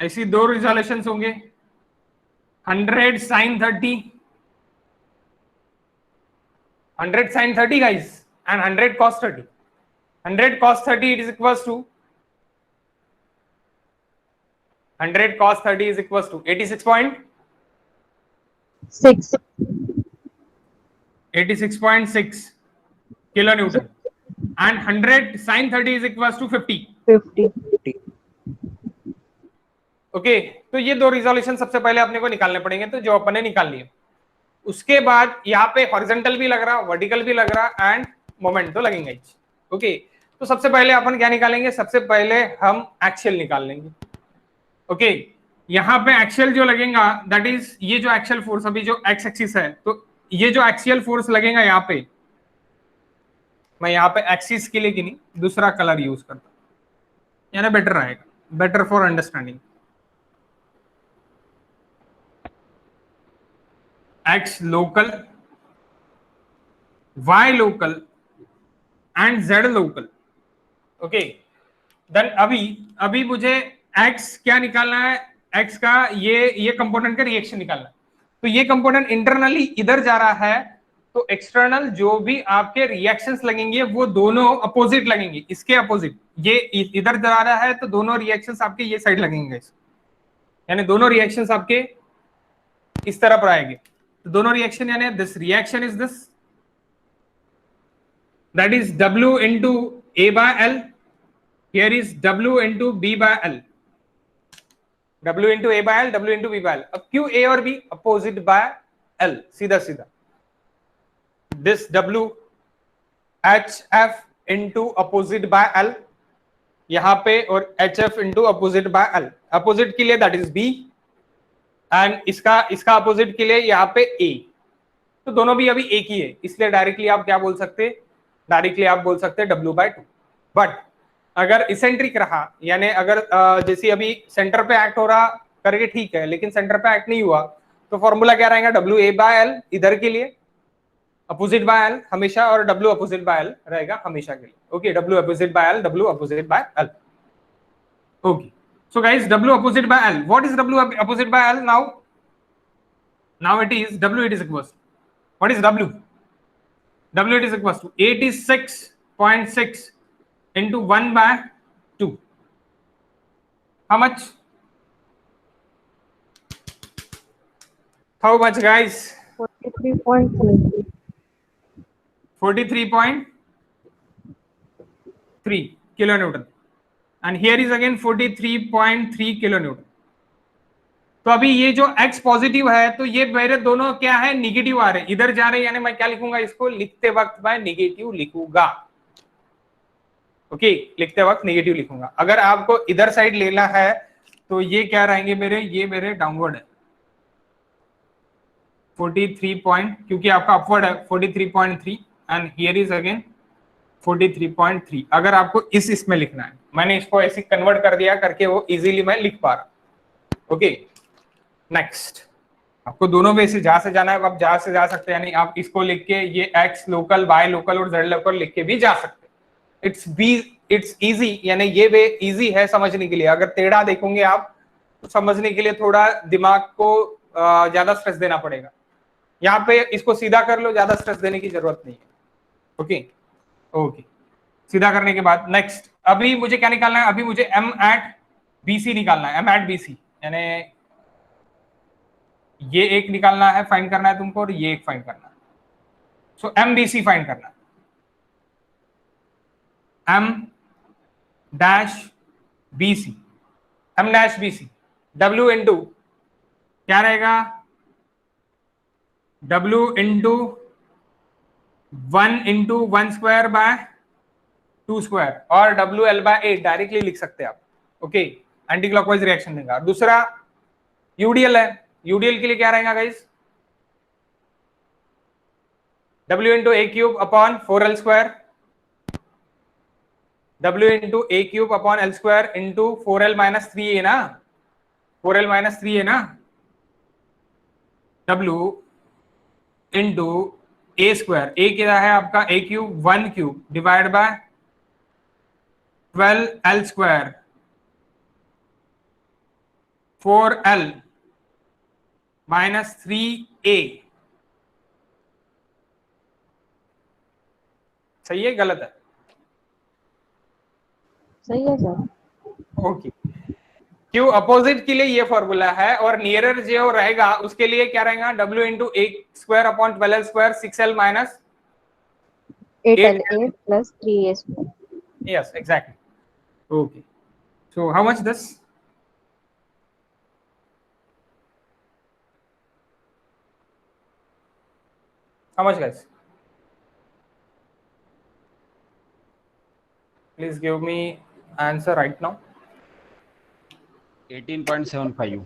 ऐसी दो रिजोल्यूशंस होंगे, 100 sin 30, 100 sin 30 guys, and 100 cos 30। 100 cos 30 it is equals to 100 cos 30 is equals to 86.6 kilo Newton, and 100 sin 30 is equals to 50। Okay, तो ये दो रिजोल्यूशन सबसे पहले अपने को निकालने पड़ेंगे, तो जो अपन ने निकाल लिए। उसके बाद यहाँ पे हॉरिजॉन्टल भी लग रहा, वर्टिकल भी लग रहा, एंड मोमेंट तो लगेंगे। ओके, तो सबसे पहले अपन क्या निकालेंगे? सबसे पहले हम एक्सियल निकाल लेंगे। ओके, यहाँ पे एक्सियल जो लगेगा, दैट इज ये जो एक्सियल फोर्स, अभी जो एक्स एक्सिस है, तो ये जो एक्सियल फोर्स लगेगा यहाँ पे, मैं यहाँ पे एक्सिस के लिए नहीं दूसरा कलर यूज करता हूँ, यानी बेटर रहेगा, better for understanding. X local, Y local and Z local. Okay, then अभी मुझे एक्स क्या निकालना है? एक्स का ये कंपोनेंट का रिएक्शन निकालना है। तो ये कंपोनेंट इंटरनली इधर जा रहा है, तो एक्सटर्नल जो भी आपके रिएक्शंस लगेंगे वो दोनों अपोजिट लगेंगे, इसके अपोजिट। ये इधर जा रहा है तो दोनों रिएक्शंस आपके ये साइड लगेंगे, यानी दोनों रिएक्शंस आपके इस तरफ आएंगे। तो दोनों रिएक्शन, यानी this reaction is this, that is W into A by L, here is W into B by L, W into A by L, W into B by L। अब क्यों A और B? अपोजिट बाय L, सीधा सीधा this W HF into opposite by L, यहाँ पे, और H F into opposite by L. Opposite के लिए दैट इज बी, एंड इसका अपोजिट के लिए यहाँ पे ए। तो दोनों भी अभी एक ही है, इसलिए डायरेक्टली आप क्या बोल सकते, डायरेक्टली आप बोल सकते W/2। बट अगर इसेंट्रिक रहा, यानी अगर जैसे अभी सेंटर पे एक्ट हो रहा करके ठीक है, लेकिन सेंटर पे एक्ट नहीं हुआ, तो फॉर्मूला क्या रहेगा, WA/L इधर के लिए अपोजिट बाय एल हमेशा, और W अपोजिट बाय एल रहेगा हमेशा के लिए। Okay, W opposite by L, W opposite by L. Okay, so guys, W opposite by L, what is W opposite by L now it is W, it is equals, what is W it is equals to 86.6 into 1/2, how much guys? 43.3. 43.3 kilonewton, and here is again 43.3 kilonewton। तो अभी ये जो x positive है, तो ये मेरे दोनों क्या है, निगेटिव आ रहे, इधर जा रहे, यानी मैं क्या लिखूंगा, इसको लिखते वक्त मैं निगेटिव लिखूंगा। ओके, लिखते वक्त निगेटिव लिखूंगा। अगर आपको इधर साइड लेना है तो ये क्या रहेंगे मेरे, ये मेरे डाउनवर्ड है 43 पॉइंट, क्योंकि आपका अपवर्ड है 43.3, एंड हियर इज अगेन 43.3। अगर आपको इसमें लिखना है, मैंने इसको ऐसे कन्वर्ट कर दिया करके वो इजीली मैं लिख पा रहा। ओके, नेक्स्ट, आपको दोनों वे से जहां से जाना है आप जहां से जा सकते हैं, यानी आप इसको लिख के ये x लोकल, y लोकल और z लोकल लिख के भी जा सकते हैं। इट्स इजी, यानी ये वे इजी है समझने के लिए। अगर टेढ़ा देखोगे आप तो समझने के लिए थोड़ा दिमाग को ज्यादा स्ट्रेस देना पड़ेगा। यहाँ पे इसको सीधा कर लो, ज्यादा स्ट्रेस देने की जरूरत नहीं है। ओके ओके, सीधा करने के बाद नेक्स्ट, अभी मुझे क्या निकालना है, अभी मुझे m at BC निकालना है। m at BC यानी ये एक निकालना है, फाइंड करना है तुमको, और ये एक फाइंड करना है। सो MBC फाइंड करना है, M-BC, M-BC, W इंटू क्या रहेगा, W into 1 into 1 square by 2 square, और WL/8 डायरेक्टली लिख सकते हैं आप। ओके, एंटी क्लॉकवाइज रिएक्शन देगा। दूसरा यूडीएल है, यूडीएल के लिए क्या रहेगा guys, W into a cube upon 4L square, W into a cube upon L square into 4L minus 3 है ना, 4L माइनस 3 है ना, W into a square, a क्या है आपका, a cube 1 cube divide by 12L स्क्वायर 4L minus 3A। सही है गलत है? सही है सर। ओके, क्यों अपोजिट के लिए ये फॉर्मूला है, और नियरर जो रहेगा उसके लिए क्या रहेगा, W into a square upon 12L square 6L minus 8LA plus 3A square. yes exactly। okay, so how much this, how much guys, please give me answer right now। 18.75।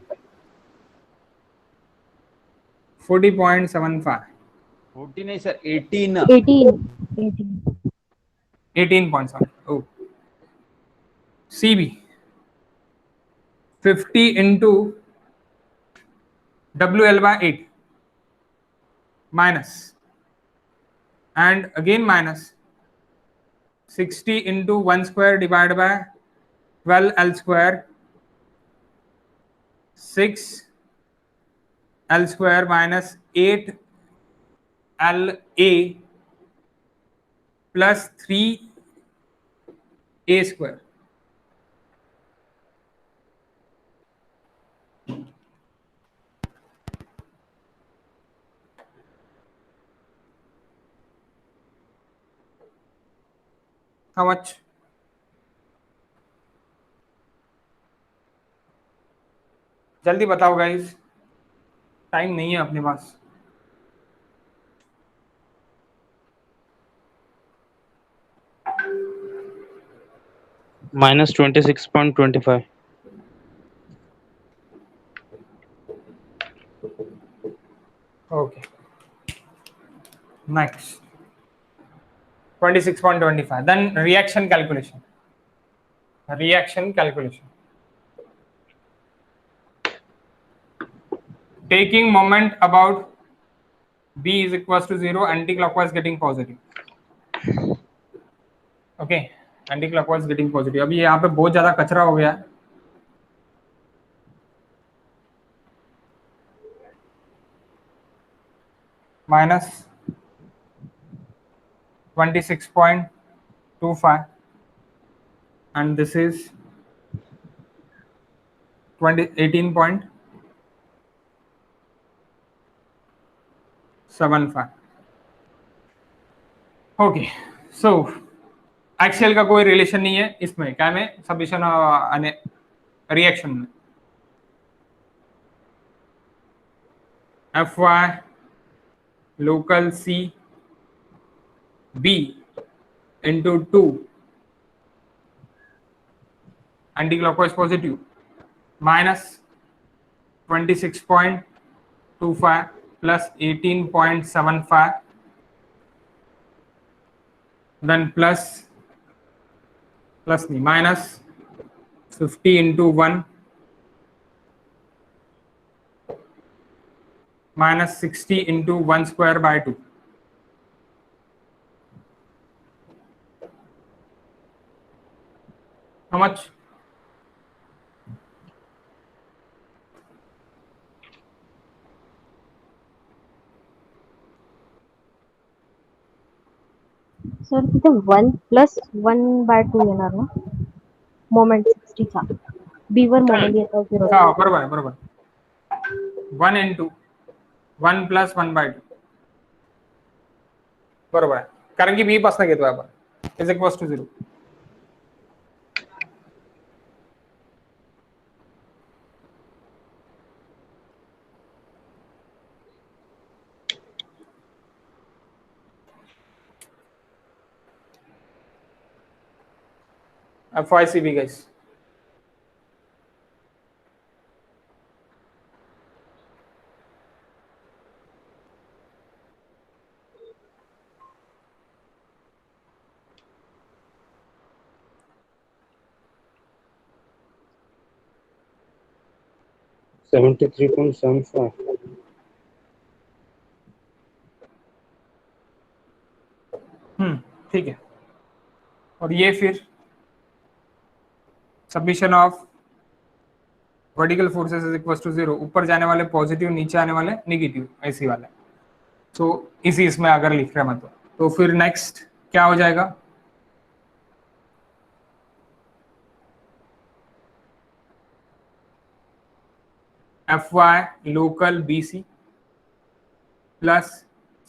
40.75, 40 नहीं sir, 18। 18.7। oh, CB 50 into WL/8 minus, and again minus 60 into 1 square divided by 12L square 6L square minus 8LA plus 3A square। How much? जल्दी बताओ guys, time नहीं है अपने पास। -26.25. Okay. Next. 26.25. Then reaction calculation. Reaction calculation. Taking moment about B is equals to 0, anti-clockwise getting positive. Okay, anti-clockwise getting positive. अभी यहाँ पे बहुत ज्यादा कचरा हो गया है. Minus 26.25 and this is 18.75. Okay, so axial का कोई रिलेशन नहीं है इसमें, क्या में सबमिशन रिएक्शन में. F Y local C B into 2 anti clockwise positive minus 26.25 plus 18.75 then plus नहीं minus 50 into 1 minus 60 into 1 square by 2. How much? Sir तिथे 1 प्लस 1 बाय 2 येणार ना मोमेंट 60 चा बी वर मोमेंट येतो 0. हा बरोबर आहे, बरोबर. 1 into 1 plus 1 by 2 बरोबर आहे, कारण की बी पासून घेतोय आपण is equals to 0. FYCB guys. $73.75. ठीक है. और ये फिर submission of vertical forces is equal to 0, ऊपर जाने वाले पॉजिटिव, नीचे आने वाले नेगेटिव, ऐसी वाला. सो इसी इसमें अगर लिख रहे हैं मतलब, तो फिर नेक्स्ट क्या हो जाएगा? FY local BC plus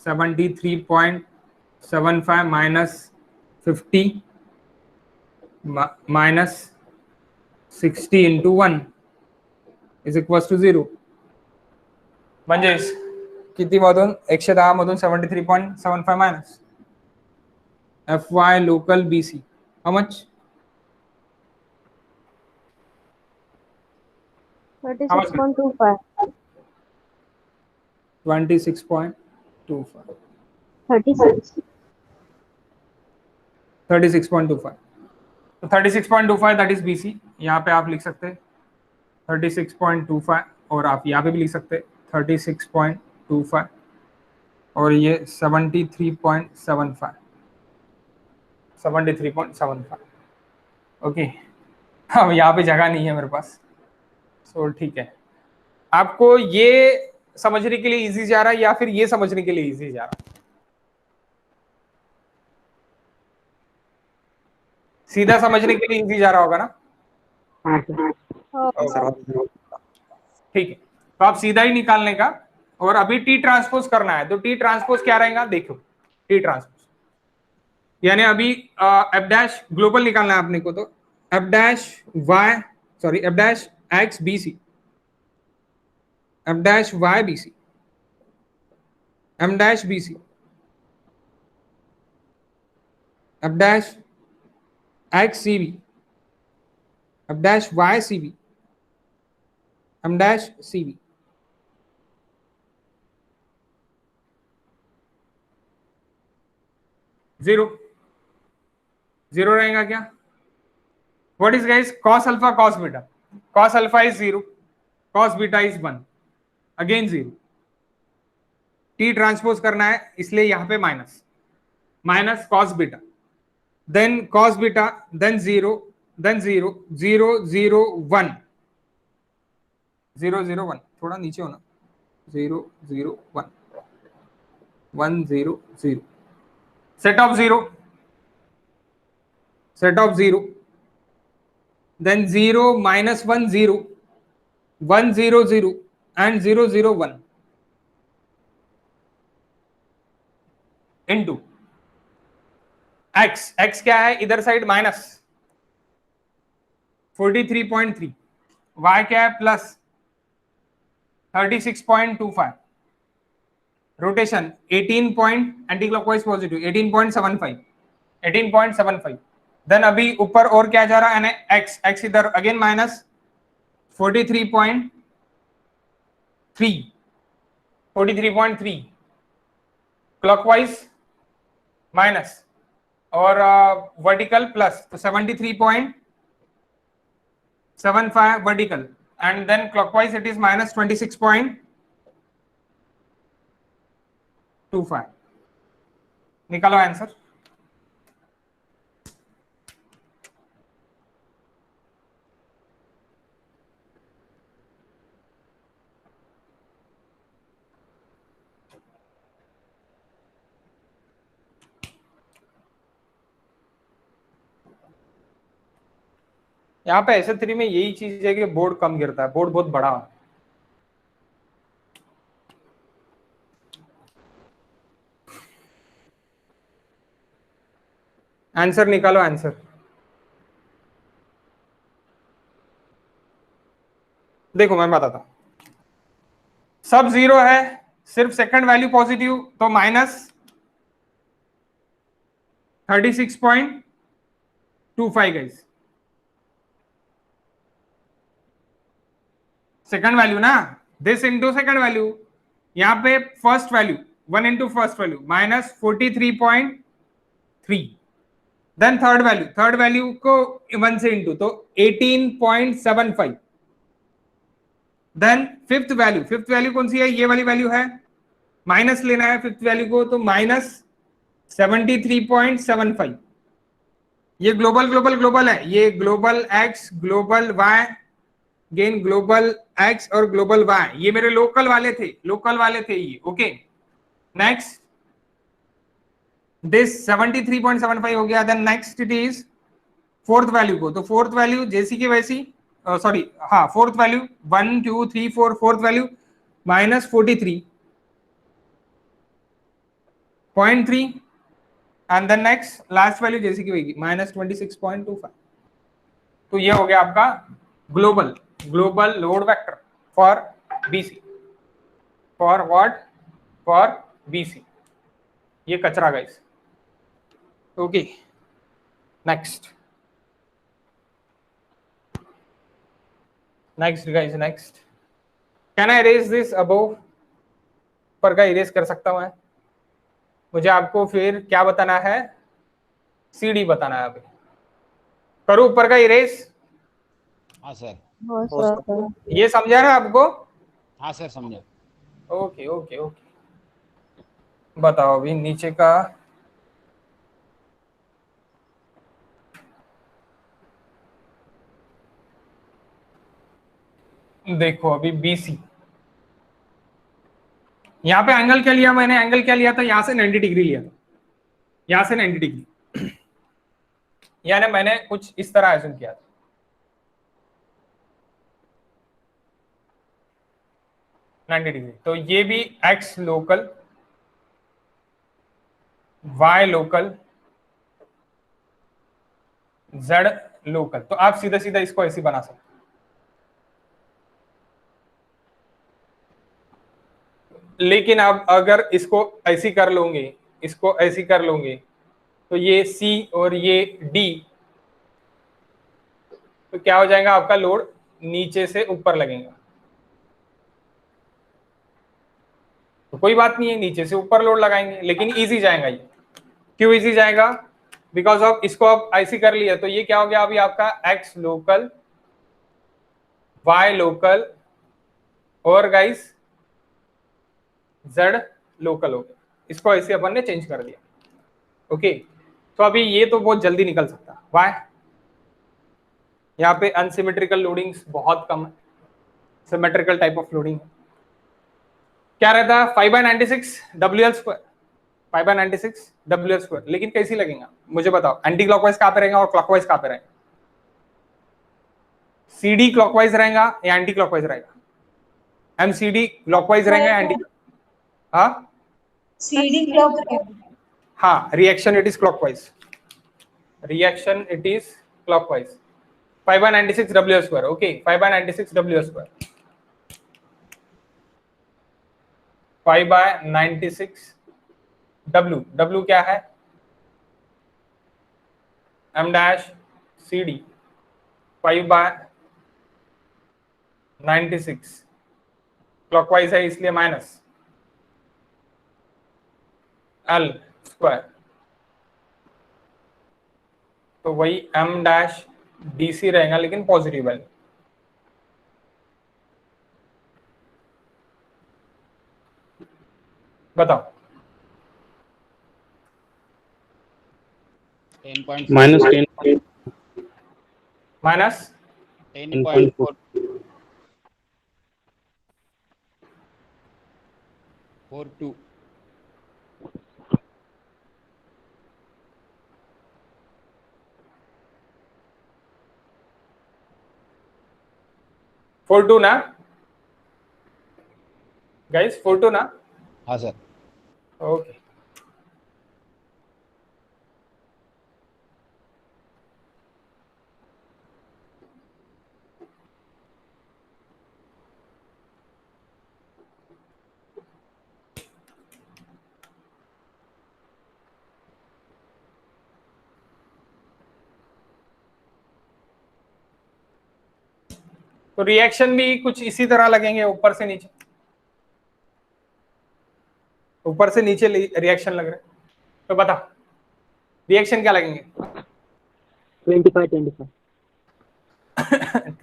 73.75 minus 50 minus 60 into 1 is equal to 0. म्हणजेच किती मधून 110 मधून 73.75 minus FY local BC how much? 36.25 26.25 36 36.25. तो 36.25 दैट इज BC. यहाँ पे आप लिख सकते हैं 36.25 और आप यहाँ पे भी लिख सकते हैं 36.25 और ये 73.75. ओके, अब यहाँ पे जगह नहीं है मेरे पास, सो ठीक है. आपको ये समझने के लिए इजी जा रहा है या फिर ये समझने के लिए इजी जा रहा है? सीधा समझने के लिए इजी जा रहा होगा ना? ठीक है, तो आप सीधा ही निकालने का. और अभी टी ट्रांसपोज करना है, तो टी ट्रांसपोज क्या रहेगा देखो. टी ट्रांसपोज यानी अभी एफ डैश ग्लोबल निकालना है अपने को, तो F dash X B C, F dash Y B C, M dash B C, F dash X C B, F dash Y C B, M dash C B. Zero, zero रहेगा क्या? What is guys cos alpha cos beta? cos alpha is 0, cos beta is 1, again 0। T transpose करना है इसलिए यहां पे minus, minus cos beta, then cos beta, then 0, then 0, 0 0 1, 0 0 1, थोड़ा नीचे होना, 0 0 1, 1 0 0, set of 0, set of 0, then 0 minus 1 0, 1 0 0 and 0 0 1 into x, x क्या है इधर साइड माइनस 43.3, y क्या है plus 36.25, rotation 18 point anti clockwise positive 18.75, 18.75। Then अभी ऊपर और क्या जा रहा है, एक्स, एक्स इधर अगेन माइनस 43.3, 43.3 क्लॉकवाइज माइनस और वर्टिकल प्लस, तो 73.75 vertical and then clockwise it is minus 26.25। निकालो आंसर। यहाँ पे ऐसे 3 में यही चीज है कि बोर्ड कम गिरता है, बोर्ड बहुत बड़ा है। आंसर निकालो आंसर। देखो मैं बताता हूं, सब 0 है, सिर्फ सेकंड वैल्यू पॉजिटिव, तो माइनस 36.25 गाइस, सेकंड वैल्यू ना, दिस इनटू सेकंड वैल्यू, यहां पे first value 1 into first value minus 43.3, then third value को 1 से इंटू, तो 18.75, देन फिफ्थ वैल्यू कौन सी है, ये वाली वैल्यू है, माइनस लेना है फिफ्थ वैल्यू को, तो माइनस 73.75। ये ग्लोबल है, ये global X, global Y, again global X और ग्लोबल वाई, ये मेरे लोकल वाले थे ये। ओके नेक्स्ट, दिस 73.75 हो गया। Then next it is fourth value को, तो फोर्थ वैल्यू जैसी की वैसी, सॉरी हाँ fourth value 1 2 3 4, fourth value minus 43.3 and then next last value जैसी की वही माइनस 26.25। तो ये हो गया आपका global load vector for BC, for what, for BC. ये कचरा guys. Okay next guys, next can I erase this above, पर का इरेज कर सकता हूं मैं। मुझे आपको फिर क्या बताना है, सीडी बताना है। अभी करूं ऊपर का इरेज? हाँ सर। हो सर। ये समझा ना आपको? हाँ सर समझा। ओके ओके ओके, बताओ अभी नीचे का। देखो अभी बीसी, यहां पे एंगल क्या लिया मैंने, एंगल क्या लिया था, यहां से 90 डिग्री लिया था, यहां से 90 डिग्री, यानी मैंने कुछ इस तरह एज्यूम किया था। डिग्री, तो ये भी X local, Y local, Z local, तो आप सीधा सीधा इसको ऐसे बना सकते। लेकिन आप अगर इसको ऐसी कर लोगे, इसको ऐसी कर लोगे, तो ये सी और ये डी, तो क्या हो जाएगा आपका लोड नीचे से ऊपर लगेगा। तो कोई बात नहीं है, नीचे से ऊपर लोड लगाएंगे, लेकिन इजी जाएगा ये। क्यों इजी जाएगा? बिकॉज ऑफ इसको आप ऐसी कर लिया तो ये क्या हो गया अभी आपका x लोकल, y लोकल और गाइस z लोकल हो गया। इसको ऐसे अपन ने चेंज कर दिया। ओके, तो अभी ये तो बहुत जल्दी निकल सकता है। वाई? यहाँ पे अनसिमेट्रिकल लोडिंग्स बहुत कम है, सिमेट्रिकल टाइप ऑफ लोडिंग है। क्या रहता है 5/96 WL², 5/96 WL²। लेकिन कैसी लगेगा मुझे बताओ, एंटी क्लॉकवाइज कहाँ पे रहेगा और क्लॉकवाइज कहाँ पे रहेगा? CD क्लॉकवाइज रहेगा या एंटी क्लॉकवाइज रहेगा? MCD क्लॉकवाइज रहेगा एंटी? हाँ CD clock. हाँ, reaction it is clockwise, reaction it is clockwise. 5/96 WL²। Okay, 5/96 WL², 5/96 W क्या है? M-CD 5/96 क्लॉकवाइज है इसलिए माइनस L², तो वही M-DC रहेगा लेकिन पॉजिटिव वैल्यू। बताओ। -10 माइनस 10.4 42 42 ना गाइस, 42 ना? हाँ सर। ओके, तो रिएक्शन भी कुछ इसी तरह लगेंगे, ऊपर से नीचे, ऊपर से नीचे रिएक्शन लग रहे हैं। तो बता रिएक्शन क्या लगेंगे? 25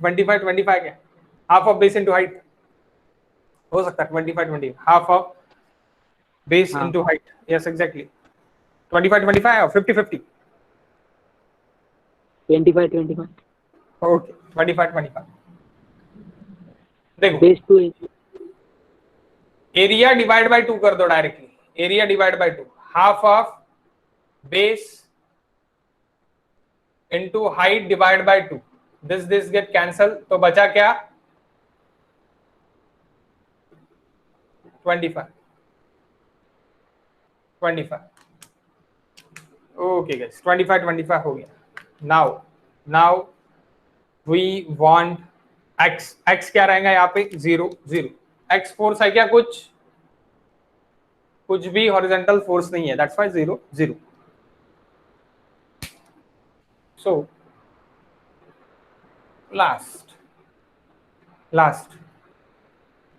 25 25 क्या? Half of base into height हो सकता है। 25 हाफ ऑफ बेस हाँ। Into height, yes exactly. 25 और 50 25 25 ओके, 25 देखो बेस 2 एरिया डिवाइड बाय 2 कर दो directly. Area divide by 2, half of base into height divide by 2, this get cancel, तो बचा क्या? 25। ओके गाइस, 25 हो गया। नाउ वी वांट x क्या रहेगा यहाँ पे? 0 0। x फोर्स है क्या? कुछ भी हॉरिजॉन्टल फोर्स नहीं है, दैट्स व्हाई 0 0। सो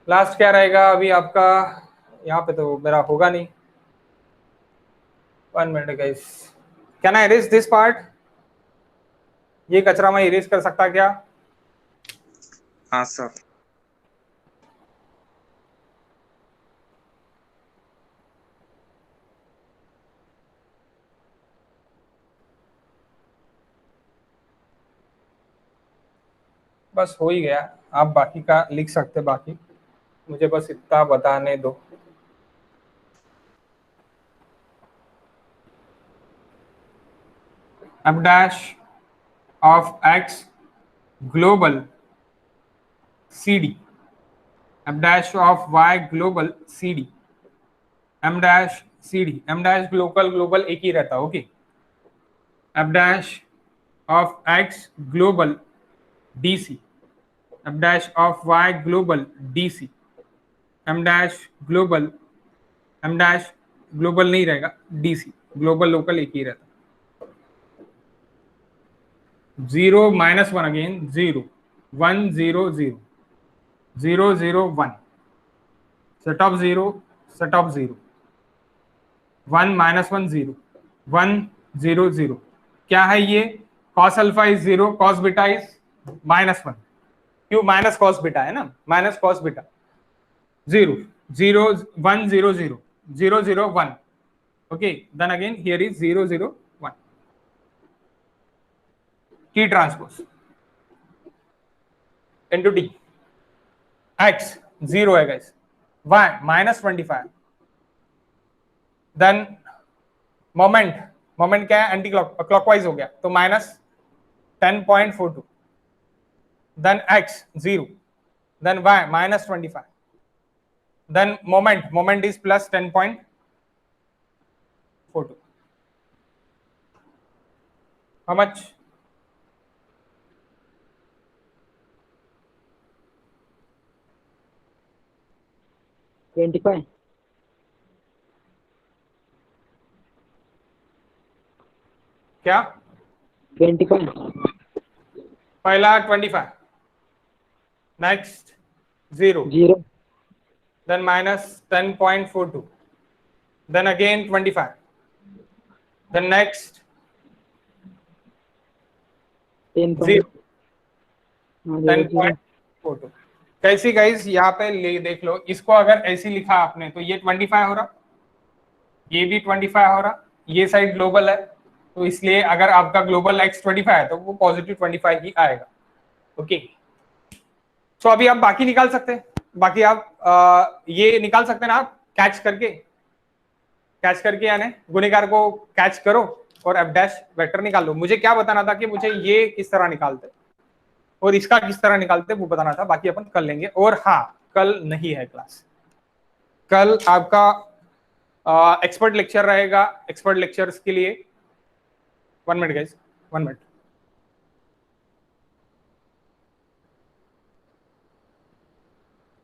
लास्ट क्या रहेगा अभी आपका? यहाँ पे तो मेरा होगा नहीं। 1 minute guys, can I erase this part? ये कचरा मैं इरेज कर सकता क्या? हाँ सर। बस हो ही गया, आप बाकी का लिख सकते, बाकी मुझे बस इतना बताने दो। f dash of x global CD, f dash of y global CD, m dash CD, m dash global एक ही रहता है। Okay, f dash of x global DC, f dash of y global DC, m dash global नहीं रहेगा, DC global local एक ही रहता। 0 minus 1 again 0 1 0 0 0 0 1 set of 0 set of 0 1 minus 1 0 1 0 0 क्या है ये cos alpha is 0 cos beta is -1 क्यों minus cos beta है ना minus cos beta 0 0 1 0 0 0 0 1 okay then again here is 0 0 1 T transpose into D x 0 है guys y -25 then moment क्या है anti clockwise हो गया तो -10.42 then x 0 then y -25 then moment is plus 10.42 how much 25 क्या 25 पहला 25 next 0 0 then -10.42 then again 25 then next 10 0 10.42 कैसी guys यहाँ पे ले देख लो इसको अगर ऐसी लिखा आपने तो ये 25 हो रहा ये भी 25 हो रहा ये साइड ग्लोबल है तो इसलिए अगर आपका ग्लोबल x 25 है तो वो पॉजिटिव 25 ही आएगा ओके तो अभी आप बाकी निकाल सकते हैं बाकी आप ये निकाल सकते हैं ना आप कैच करके यानी गुणिकार को कैच करो और f डैश वेक्टर निकाल लो मुझे क्या बताना था कि मुझे ये किस तरह निकालते और इसका किस तरह निकालते वो बताना था बाकी अपन कर लेंगे और हाँ कल नहीं है क्लास कल आपका एक्सपर्ट लेक्चर रहेगा एक्सपर्ट लेक्चर्स के लिए 1 मिनट गाइस 1 मिनट